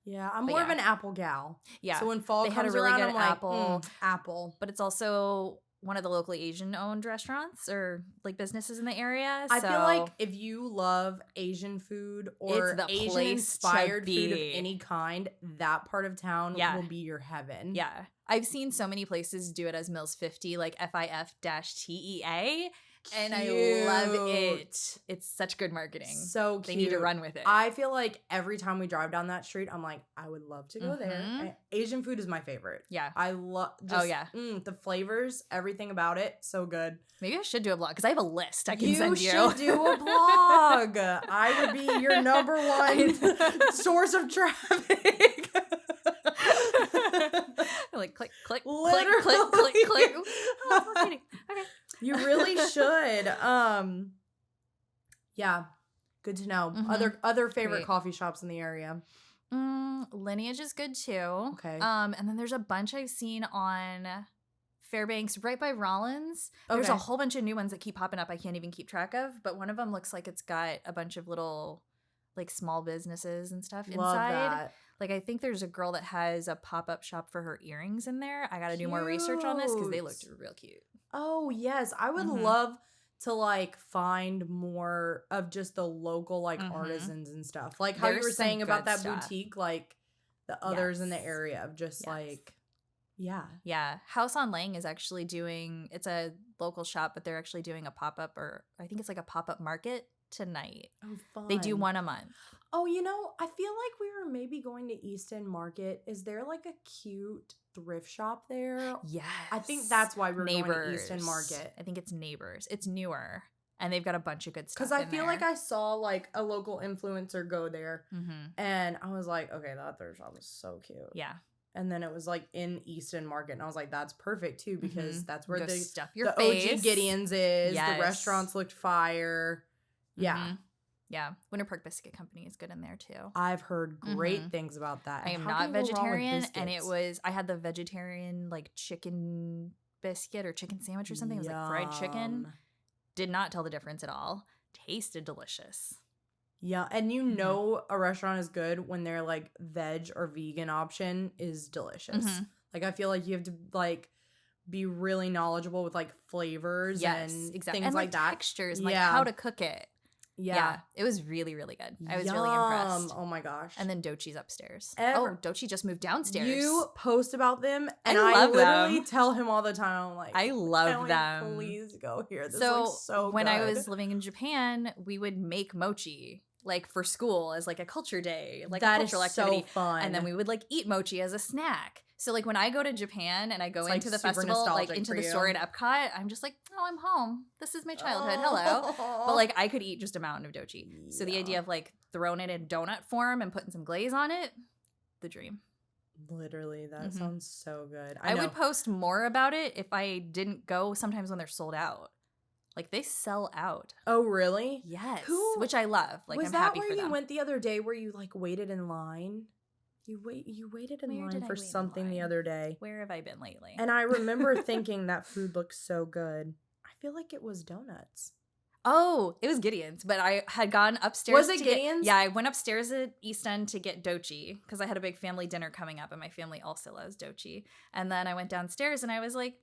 Yeah, I'm more of an apple gal. Yeah. So when fall comes around, they had a really I'm good like, apple. But it's also one of the locally Asian-owned restaurants or like businesses in the area. I feel like if you love Asian food or Asian-inspired food of any kind, that part of town will be your heaven. Yeah. I've seen so many places do it as Mills 50, like FIF-TEA. And I love it. It's such good marketing. So cute. They need to run with it. I feel like every time we drive down that street, I'm like, I would love to go there. Asian food is my favorite. Yeah. I love the flavors, everything about it. So good. Maybe I should do a vlog because I have a list I can send you. You should do a vlog. I would be your number one source of traffic. Like click, click, literally. click, click, click, click. Oh, okay. You really should. Yeah. Good to know. Other favorite coffee shops in the area. Lineage is good too. Okay. And then there's a bunch I've seen on Fairbanks right by Rollins. There's a whole bunch of new ones that keep popping up I can't even keep track of, but one of them looks like it's got a bunch of little like small businesses and stuff inside. That. Like I think there's a girl that has a pop-up shop for her earrings in there. I got to do more research on this because they looked real cute. Oh, yes. I would love to like find more of just the local like artisans and stuff. Like how you were saying about that boutique, like the others in the area of just like, Yeah. House on Lang is actually doing, it's a local shop, but they're actually doing a pop-up, or I think it's like a pop-up market tonight. Oh, fun. They do one a month. Oh, you know, I feel like we were maybe going to East End Market. Is there like a cute thrift shop there? Yes. I think that's why we're going to East End Market. I think it's Neighbors. It's newer. And they've got a bunch of good stuff. Because I feel like I saw like a local influencer go there. And I was like, okay, that thrift shop is so cute. Yeah. And then it was like in East End Market. And I was like, that's perfect too. Because that's where the face. OG Gideon's is. Yes. The restaurants looked fire. Yeah. Yeah. Winter Park Biscuit Company is good in there too. I've heard great things about that. I am not vegetarian, and I had the vegetarian like chicken biscuit or chicken sandwich or something. It was like fried chicken. Did not tell the difference at all. Tasted delicious. Yeah, and you know a restaurant is good when their like veg or vegan option is delicious. Like I feel like you have to like be really knowledgeable with like flavors and things like that. Textures, and like how to cook it. Yeah. It was really, really good. I was really impressed. Oh my gosh. And then Dochi's upstairs. Dochi just moved downstairs. You post about them, and I literally tell him all the time. I'm like, I love them. Please go here. This looks so good. When I was living in Japan, we would make mochi like for school as like a culture day, like a cultural activity. So fun. And then we would like eat mochi as a snack. So like when I go to Japan and I go into the festival, like into the store at EPCOT, I'm just like, oh, I'm home. This is my childhood. Hello. But like I could eat just a mountain of dochi. Yeah. So the idea of like throwing it in donut form and putting some glaze on it, the dream. Literally, that sounds so good. I would post more about it if I didn't go sometimes when they're sold out. Like they sell out. Oh, really? Yes. Which I love. Like I'm happy for them. Was that where you went the other day where you like waited in line? You waited in Where line did I for wait in something the line? other day. Where have I been lately? And I remember thinking that food looked so good. I feel like it was donuts. Oh, it was Gideon's, but I had gone upstairs. Was it Gideon's? Yeah, I went upstairs at East End to get dochi because I had a big family dinner coming up and my family also loves dochi. And then I went downstairs and I was like,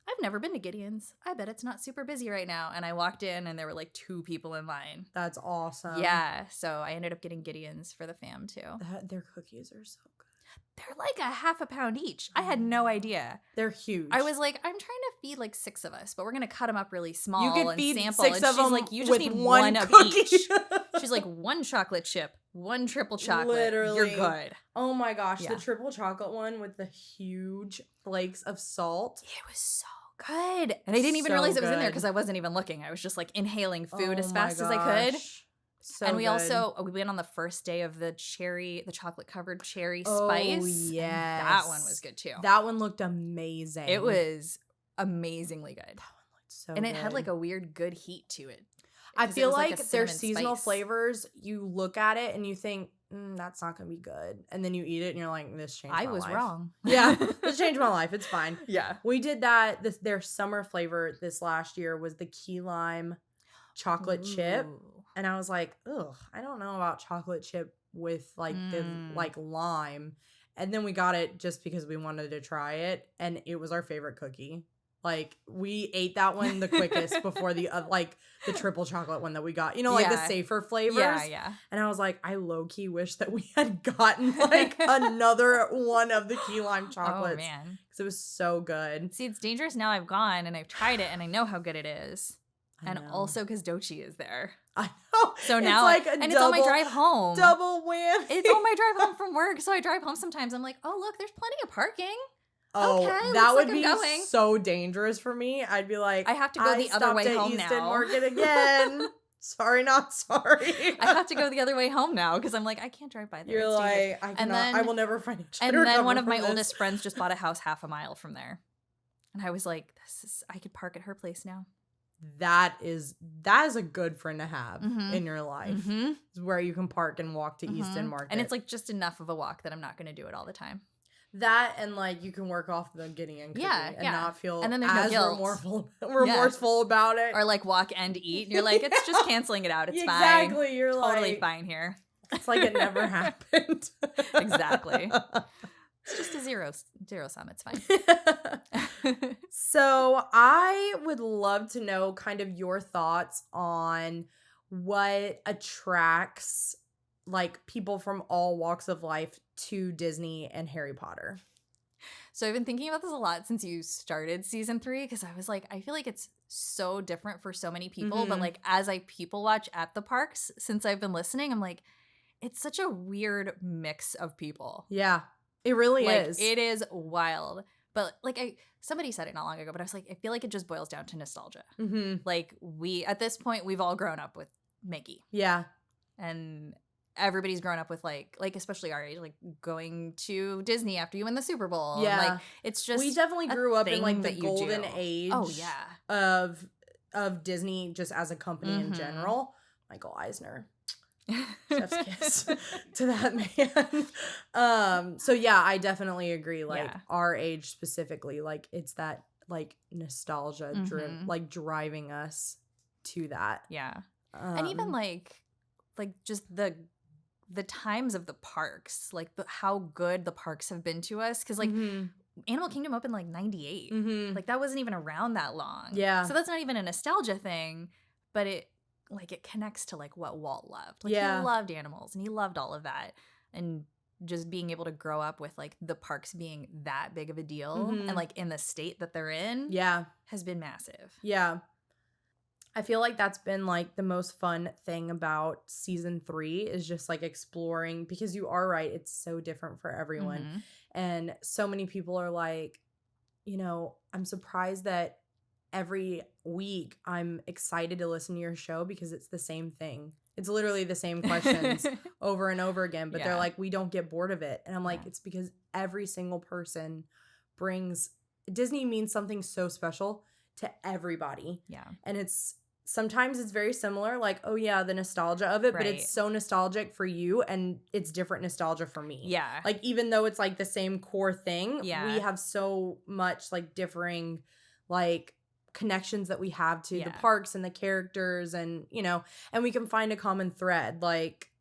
I've never been to Gideon's. I bet it's not super busy right now. And I walked in and there were like 2 people in line. That's awesome. Yeah, so I ended up getting Gideon's for the fam too. Their cookies are so good. They're like a half a pound each. I had no idea. They're huge. I was like, I'm trying to feed like 6 of us, but we're gonna cut them up really small. You could and feed sample. 6 and of she's them like, you just with need one of cookie. each. She's like, 1 chocolate chip, 1 triple chocolate. Literally. You're good. Oh my gosh, Yeah. the triple chocolate one with the huge flakes of salt. It was so good. And I didn't even So realize it was in there good. because I wasn't even looking. I was just like inhaling food as Oh fast my as I could. gosh. So and we good. also we went on the first day of the chocolate covered cherry Oh, spice. yes. And that one was good too. That one looked amazing. It was amazingly good. That one looked so And good. it had like a weird good heat to it. I 'Cause it feel was like a their cinnamon seasonal spice. flavors, you look at it and you think, that's not going to be good. And then you eat it and you're like, this changed my life. I was wrong. Yeah, this changed my life. It's fine. Yeah. We did that. Their summer flavor this last year was the key lime chocolate chip. Ooh. And I was like, ugh, I don't know about chocolate chip with like the like lime. And then we got it just because we wanted to try it. And it was our favorite cookie. Like we ate that one the quickest before the triple chocolate one that we got. You know, like the Yeah. safer flavors. Yeah, yeah. And I was like, I low-key wish that we had gotten like another one of the key lime chocolates. Oh, man. Because it was so good. See, it's dangerous now I've gone and I've tried it and I know how good it is. I And know. also because Dochi is there. I know. So now, it's like it's on my drive home. Double whammy. It's on my drive home from work. So I drive home sometimes. I'm like, oh, look, there's plenty of parking. Oh, Okay, that looks would like be I'm going. so dangerous for me. I'd be like, I have to go the other way home stopped at Easton now. Market again. Sorry, not sorry. I have to go the other way home now because I'm like, I can't drive by there. You're It's dangerous. like, I And cannot. then- I will never financially And then recover one of from my this. oldest friends just bought a house half a mile from there. And I was like, I could park at her place now. That is a good friend to have Mhm. in your life. Mm-hmm. Is where you can park and walk to Easton Market. And it's like just enough of a walk that I'm not going to do it all the time. that, and like you can work off the Gideon cookie Yeah, and yeah. not feel And then there's no as guilt. remorseful about it. Or like walk and eat. And you're like, it's just canceling it out. It's exactly. fine. You're Totally like, fine here. it's like it never happened. Exactly. It's just a zero sum. It's fine. So I would love to know kind of your thoughts on what attracts like people from all walks of life to Disney and Harry Potter. So I've been thinking about this a lot since you started season 3 because I was like, I feel like it's so different for so many people. But Mhm. like as I people watch at the parks since I've been listening, I'm like, it's such a weird mix of people. Yeah, it really Like is. it is wild. But like somebody said it not long ago, but I was like, I feel like it just boils down to nostalgia. Mm-hmm. Like at this point, we've all grown up with Mickey. Yeah. And everybody's grown up with like especially our age, like going to Disney after you win the Super Bowl. Yeah. And, like it's just We definitely a grew up in thing like the that you golden do. age Oh yeah. of Disney just as a company in Mhm. general. Michael Eisner. Chef's kiss to that man. So yeah, I definitely agree. Like Yeah. our age specifically, like it's that like nostalgia Mhm. like driving us to that. Yeah. And even like just the times of the parks, like how good the parks have been to us. Cause like Animal Kingdom opened like 98. Like that wasn't even around that long. Yeah. So that's not even a nostalgia thing, but it connects to like what Walt loved. Like Yeah. he loved animals and he loved all of that. And just being able to grow up with like the parks being that big of a deal Mhm. and like in the state that they're in Yeah. has been massive. Yeah. I feel like that's been like the most fun thing about season 3 is just like exploring, because you are right, it's so different for everyone. Mhm. And so many people are like, you know, I'm surprised that every week I'm excited to listen to your show because it's the same thing. It's literally the same questions over and over again, but they're Yeah. like, we don't get bored of it. And I'm like, Yeah. it's because every single person brings Disney means something so special to everybody. Yeah. And it's sometimes it's very similar, like, oh yeah, the nostalgia of it, but it's so nostalgic for you and it's different nostalgia for me. Yeah. Like, even though it's like the same core thing, Yeah. we have so much like differing like connections that we have to the parks and the characters, and you know, and we can find a common thread. Like,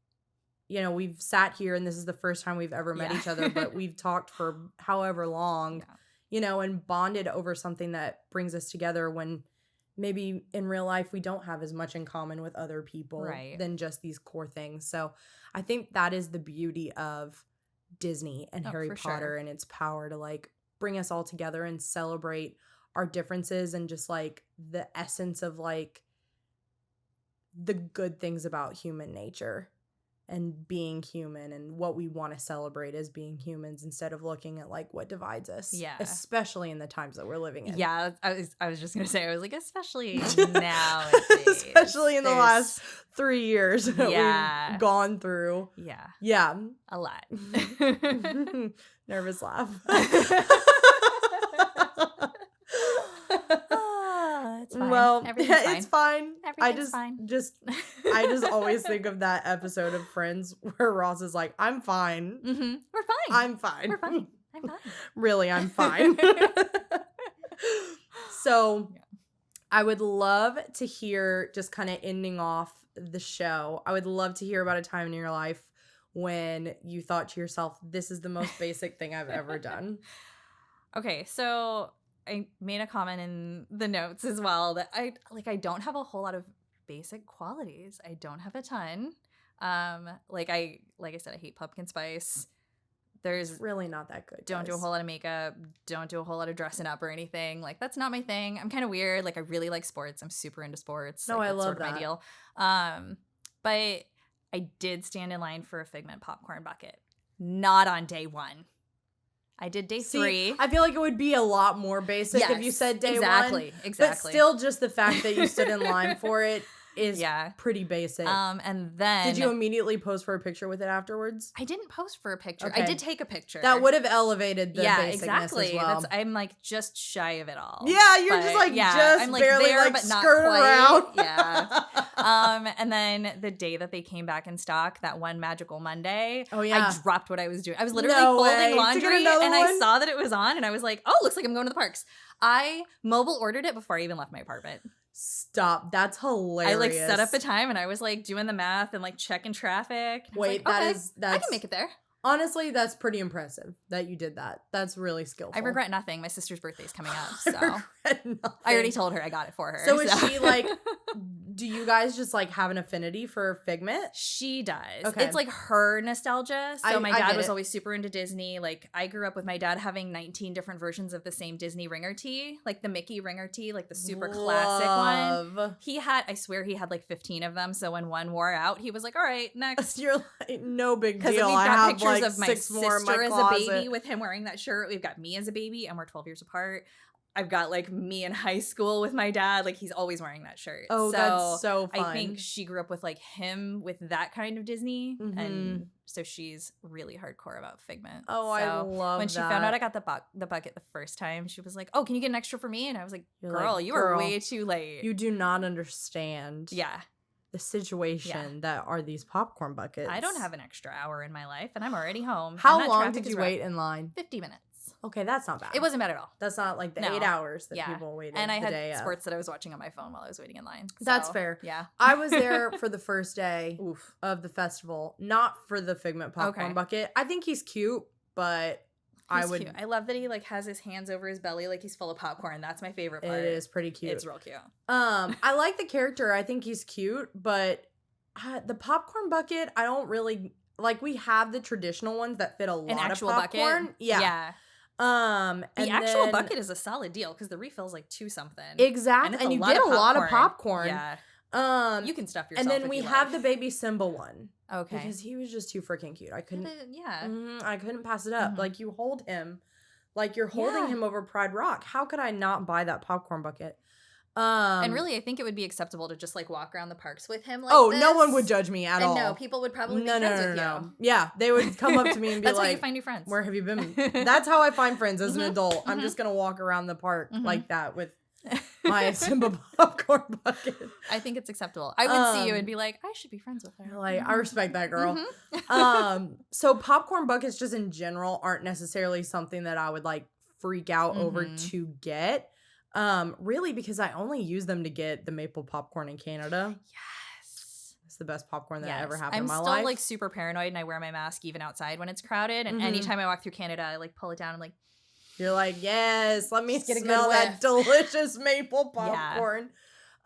you know, we've sat here and this is the first time we've ever met each other, but we've talked for however long, you know, and bonded over something that brings us together when maybe in real life we don't have as much in common with other people than just these core things. So I think that is the beauty of Disney and Harry Potter and its power to like bring us all together and celebrate our differences and just like the essence of like the good things about human nature and being human, and what we want to celebrate as being humans instead of looking at like what divides us. Yeah. Especially in the times that we're living in. Yeah. I was just going to say, I was like, especially now. Especially in the last 3 years that we've gone through. Yeah. Yeah. A lot. Nervous laugh. It's fine. Well, everything's fine. It's fine. Everything's fine. I just always think of that episode of Friends where Ross is like, I'm fine. Mm-hmm. We're fine. I'm fine. We're fine. I'm fine. Really, I'm fine. So I would love to hear, just kind of ending off the show, I would love to hear about a time in your life when you thought to yourself, this is the most basic thing I've ever done. Okay, so I made a comment in the notes as well that I don't have a whole lot of basic qualities. I don't have a ton. Like I said, I hate pumpkin spice. There's it's really not that good. Don't do a whole lot of makeup. Don't do a whole lot of dressing up or anything. Like, that's not my thing. I'm kind of weird. Like, I really like sports. I'm super into sports. No, like, I that's love sort of that. my deal. But I did stand in line for a Figment popcorn bucket. Not on day one. I did day 3. I feel like it would be a lot more basic if you said day one. Exactly. But still, just the fact that you stood in line for it is pretty basic. And then did you immediately pose for a picture with it afterwards? I didn't pose for a picture. Okay. I did take a picture. That would have elevated the basicness exactly. as well. I'm like just shy of it all. Yeah, you're just like I'm like barely there, like but not skirt quite. around. Yeah. And then the day that they came back in stock, that one magical Monday, I dropped what I was doing. I was literally folding laundry and I saw that it was on and I was like, oh, looks like I'm going to the parks. I mobile ordered it before I even left my apartment. Stop. That's hilarious. I like set up a time and I was like doing the math and like checking traffic. Wait, like, that's I can make it there. Honestly, that's pretty impressive that you did that. That's really skillful. I regret nothing. My sister's birthday's coming up, so I already told her I got it for her. So is she like, do you guys just like have an affinity for Figment? She does. Okay. It's like her nostalgia. So my dad was it. always super into Disney. Like, I grew up with my dad having 19 different versions of the same Disney ringer tee, like the Mickey ringer tee, like the super classic one. He had, I swear he had like 15 of them. So when one wore out, he was like, all right, next. You're like, no big deal. Because we've got I pictures have like of my 6 more in my sister as closet. a baby with him wearing that shirt. We've got me as a baby and we're 12 years apart. I've got like me in high school with my dad. Like, he's always wearing that shirt. Oh, so that's so fun. I think she grew up with like him with that kind of Disney. Mm-hmm. And so she's really hardcore about Figment. Oh, so I love when she found out I got the bucket the first time, she was like, oh, can you get an extra for me? And I was like, girl, you are way too late. You do not understand. Yeah. The situation that are these popcorn buckets. I don't have an extra hour in my life and I'm already home. How long did you wait in line? 50 minutes. Okay, that's not bad. It wasn't bad at all. That's not like the 8 hours that people waited. And I had sports that I was watching on my phone while I was waiting in line. So, that's fair. Yeah. I was there for the first day of the festival, not for the Figment popcorn bucket. I think he's cute, but he's cute. I love that he like has his hands over his belly like he's full of popcorn. That's my favorite part. It is pretty cute. It's real cute. I like the character. I think he's cute, but the popcorn bucket, I don't really like. We have the traditional ones that fit a lot of popcorn. Bucket? Yeah. And the actual bucket is a solid deal because the refill's like $2 something. Exactly. And you get a lot of popcorn. Yeah. You can stuff yourself. And then we have the baby Simba one. Okay. Because he was just too freaking cute. I couldn't. Yeah. I couldn't pass it up. Like, you hold him, like you're holding him over Pride Rock. How could I not buy that popcorn bucket? And really, I think it would be acceptable to just like walk around the parks with him. Like, this. No one would judge me at all. No, people would probably be friends with you. Yeah, they would come up to me and be That's like, how you find new friends. Where have you been? That's how I find friends as an adult. I'm just gonna walk around the park like that with my Simba popcorn bucket. I think it's acceptable. I would see you and be like, I should be friends with her. Like, I respect that girl. Mm-hmm. So popcorn buckets just in general aren't necessarily something that I would like freak out over to get. Really, because I only use them to get the maple popcorn in Canada. Yes. It's the best popcorn that I ever had in my I'm life. still like super paranoid and I wear my mask even outside when it's crowded. And anytime I walk through Canada, I like pull it down. I'm like, you're like, yes, let me Just get a good smell that whiff. delicious maple popcorn.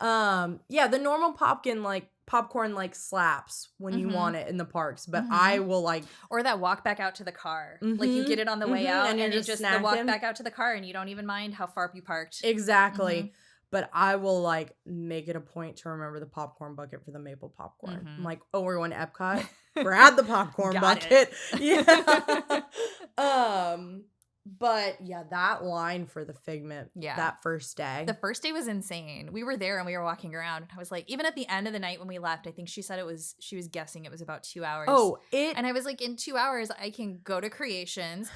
Yeah, the normal popcorn like slaps when you want it in the parks, but I will like, or that walk back out to the car. Like you get it on the way out and and you're it just the walk snacking. back out to the car and you don't even mind how far you parked. Exactly. But I will like make it a point to remember the popcorn bucket for the maple popcorn. I'm like, oh, we're going to EPCOT. Grab the popcorn bucket. Yeah. But yeah, that line for the Figment that first day. The first day was insane. We were there and we were walking around. I was like, even at the end of the night when we left, I think she said she was guessing it was about 2 hours. Oh, and I was like, in 2 hours, I can go to Creations,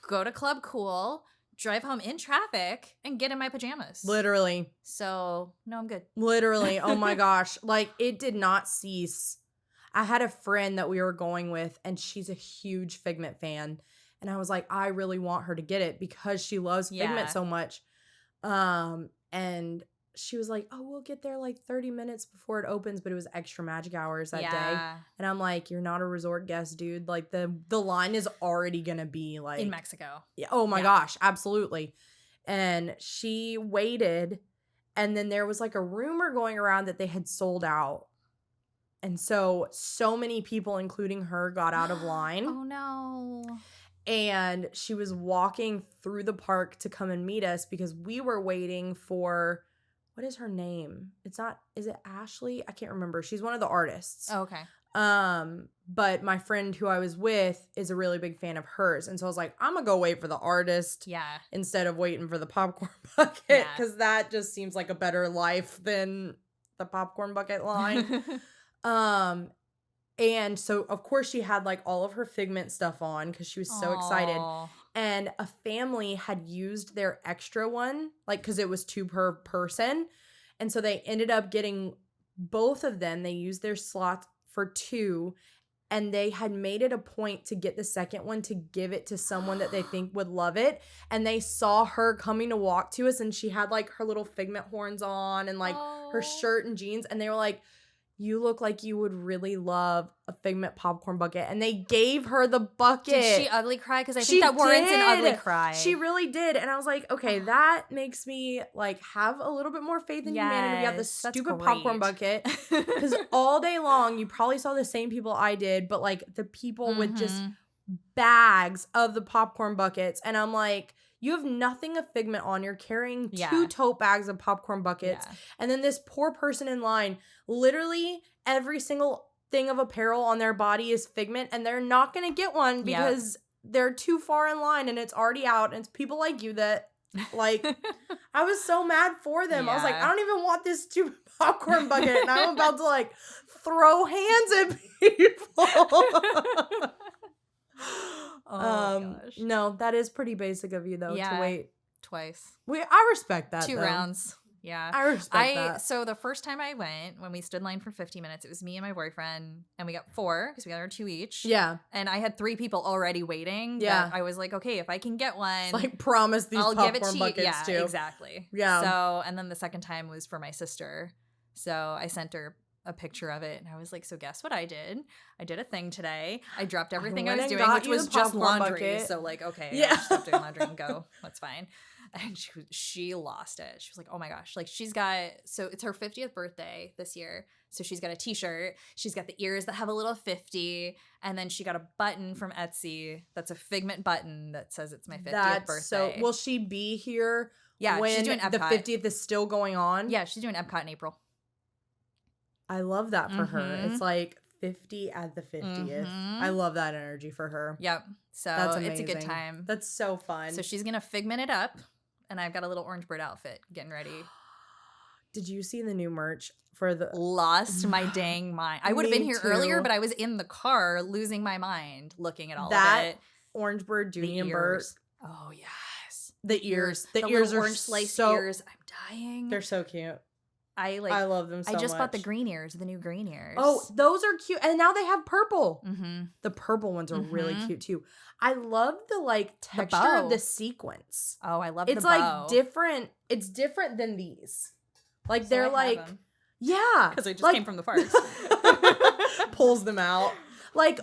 go to Club Cool, drive home in traffic, and get in my pajamas. Literally. So, no, I'm good. Literally. Oh my gosh. Like, it did not cease. I had a friend that we were going with, and she's a huge Figment fan. And I was like, I really want her to get it because she loves Figment so much. And she was like, oh, we'll get there like 30 minutes before it opens, but it was extra magic hours that day. And I'm like, you're not a resort guest, dude. Like the line is already going to be like. In Mexico. Yeah. Oh my gosh. Absolutely. And she waited. And then there was like a rumor going around that they had sold out. And so many people, including her, got out of line. Oh no. And she was walking through the park to come and meet us because we were waiting for, what is her name? Is it Ashley? I can't remember. She's one of the artists. Oh, okay. But my friend who I was with is a really big fan of hers. And so I was like, I'm going to go wait for the artist instead of waiting for the popcorn bucket because that just seems like a better life than the popcorn bucket line. And so, of course, she had, like, all of her Figment stuff on because she was so excited. And a family had used their extra one, like, because it was 2 per person. And so they ended up getting both of them. They used their slot for 2. And they had made it a point to get the second one to give it to someone that they think would love it. And they saw her coming to walk to us. And she had, like, her little Figment horns on and, like, her shirt and jeans. And they were like, you look like you would really love a Figment popcorn bucket. And they gave her the bucket. Did she ugly cry? Because I think that warrants an ugly cry. She really did. And I was like, okay, that makes me like have a little bit more faith in humanity. We got this stupid popcorn bucket. Because all day long, you probably saw the same people I did, but like the people with just bags of the popcorn buckets. And I'm like, you have nothing of Figment on. You're carrying 2 tote bags of popcorn buckets. And then this poor person in line, literally every single thing of apparel on their body is Figment. And they're not going to get one because they're too far in line and it's already out. And it's people like you that, like, I was so mad for them. I was like, I don't even want this stupid popcorn bucket. And I'm about to, like, throw hands at people. Gosh. No, that is pretty basic of you though to wait twice. I respect that. 2 rounds. Yeah. I respect that. So the first time I went, when we stood in line for 50 minutes, it was me and my boyfriend, and we got 4 because we got our 2 each. Yeah. And I had 3 people already waiting. Yeah. I was like, okay, if I can get one, it's like promise these I'll popcorn give it to buckets you. Yeah, too. exactly. Yeah. So, and then the second time was for my sister. So I sent her a picture of it and I was like, so guess what I did? I did a thing today. I dropped everything I was doing, which was just laundry. Bucket. So like, okay, I'll just stop doing laundry and go. That's fine. And she lost it. She was like, oh my gosh. Like she's got, so it's her 50th birthday this year. So she's got a t-shirt. She's got the ears that have a little 50. And then she got a button from Etsy. That's a Figment button that says it's my 50th birthday. So will she be here when she's doing the 50th is still going on? Yeah, she's doing EPCOT in April. I love that for her. It's like 50 at the 50th. I love that energy for her. Yep. So that's amazing. It's a good time. That's so fun. So she's going to Figment it up. And I've got a little orange bird outfit getting ready. Did you see the new merch for the... Lost my dang mind. I would have been here earlier, but I was in the car losing my mind looking at all of it. Orange bird, Judy and Bert. Oh, yes. The ears. The ears are orange sliced so... ears. I'm dying. They're so cute. I love them so much. I just bought the green ears, the new green ears. Oh, those are cute. And now they have purple. Mm-hmm. The purple ones are really cute too. I love the texture of the sequins. Oh, I love it's the bow. Different. It's different than these. Like, so they're yeah. Because they just came from the parks. Pulls them out.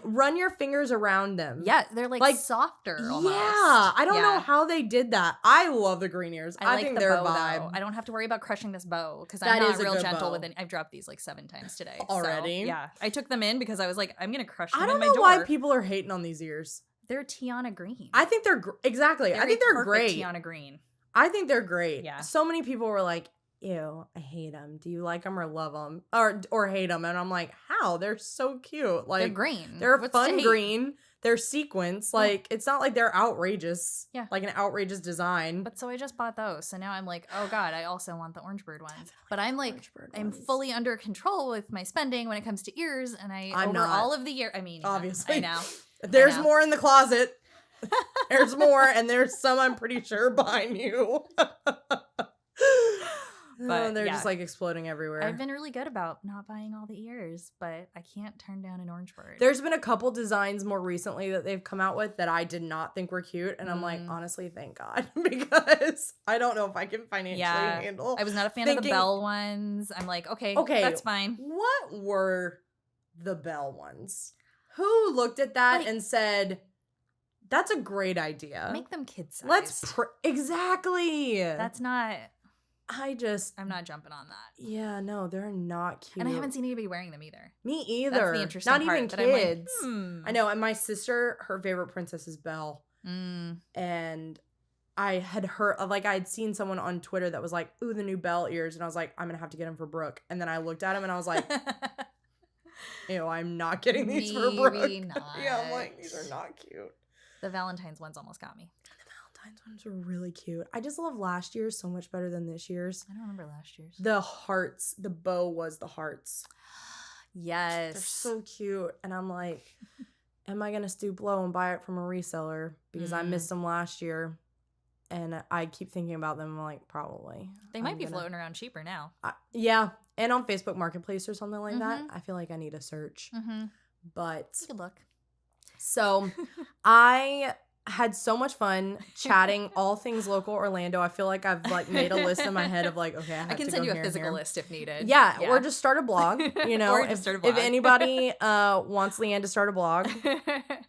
Run your fingers around them. Yeah, they're softer almost. Yeah, I don't know how they did that. I love the green ears. I think they're a vibe. Though. I don't have to worry about crushing this bow because I'm not real gentle with it. I've dropped these 7 times today. Already? So, yeah. I took them in because I was like, I'm going to crush them in my door. I don't know why people are hating on these ears. They're Tiana green. I think they're, exactly. I think they're great. Tiana green. I think they're great. Yeah. So many people were like, ew, I hate them. Do you like them or love them? Or hate them? And I'm like, how? They're so cute. They're green. They're fun green. They're sequins. It's not like they're outrageous. Yeah. Like an outrageous design. But so I just bought those. So now I'm like, oh God, I also want the orange bird ones. But I'm I'm fully under control with my spending when it comes to ears. And all of the year, obviously. I know. There's more in the closet. There's more. And there's some, I'm pretty sure, behind you. But they're just exploding everywhere. I've been really good about not buying all the ears, but I can't turn down an orange bird. There's been a couple designs more recently that they've come out with that I did not think were cute. And I'm like, honestly, thank God. Because I don't know if I can financially handle. I was not a fan of the bell ones. I'm like, okay, that's fine. What were the bell ones? Who looked at that and said, that's a great idea. Make them kid-sized. Exactly. That's not... I'm not jumping on that. Yeah, no, they're not cute. And I haven't seen anybody wearing them either. Me either. That's the interesting part. Not even kids. Like, I know, and my sister, her favorite princess is Belle. And I had heard, I had seen someone on Twitter that was like, ooh, the new Belle ears. And I was like, I'm going to have to get them for Brooke. And then I looked at them and I was like, ew, I'm not getting these for Brooke. Not. Yeah, I'm like, these are not cute. The Valentine's ones almost got me. Valentine's ones were really cute. I just love last year's so much better than this year's. I don't remember last year's. The hearts, the bow was the hearts. Yes. They're so cute. And I'm like, am I going to stoop low and buy it from a reseller? Because I missed them last year. And I keep thinking about them. I'm like, probably. They might be floating around cheaper now. Yeah. And on Facebook Marketplace or something like that. I feel like I need a search. But. Good luck. So I had so much fun chatting all things local Orlando. I feel like I've made a list in my head of okay, I can send you a physical list if needed. Yeah, or just start a blog. Or just start a blog. If anybody wants Leanne to start a blog,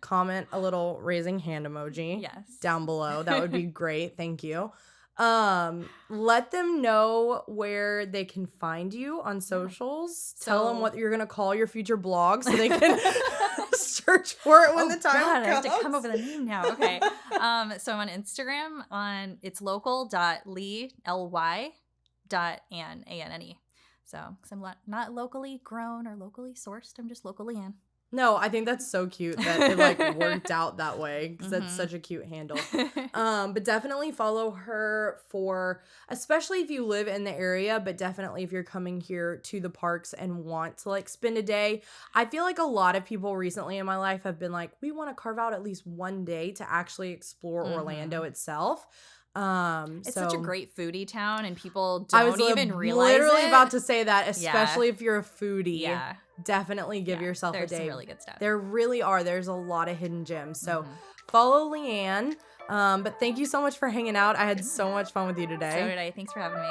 comment a little raising hand emoji down below. That would be great. Thank you. Let them know where they can find you on socials. Tell them what you're gonna call your future blog so they can search for it when the time comes. I have to come up with a name now. Okay. So I'm on Instagram it's local.ly, ly.anne. So, because I'm not locally grown or locally sourced, I'm just locally Anne. No, I think that's so cute that it worked out that way because that's such a cute handle. But definitely follow her especially if you live in the area, but definitely if you're coming here to the parks and want to spend a day. I feel like a lot of people recently in my life have been like, we want to carve out at least one day to actually explore Orlando itself. It's such a great foodie town and people don't even realize it. I was literally about to say that, especially if you're a foodie. Yeah. Definitely give yourself a day. There's some really good stuff. There really are. There's a lot of hidden gems. So follow Leanne. But thank you so much for hanging out. I had so much fun with you today. So did I. Thanks for having me.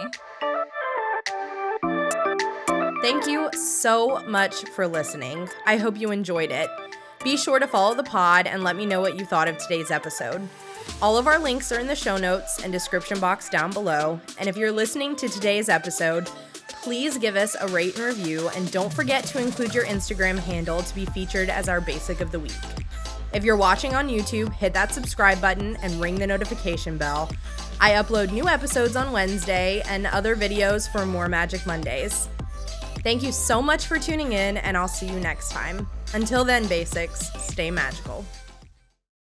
Thank you so much for listening. I hope you enjoyed it. Be sure to follow the pod and let me know what you thought of today's episode. All of our links are in the show notes and description box down below. And if you're listening to today's episode, please give us a rate and review, and don't forget to include your Instagram handle to be featured as our basic of the week. If you're watching on YouTube, hit that subscribe button and ring the notification bell. I upload new episodes on Wednesday and other videos for more Magic Mondays. Thank you so much for tuning in, and I'll see you next time. Until then, Basics, stay magical.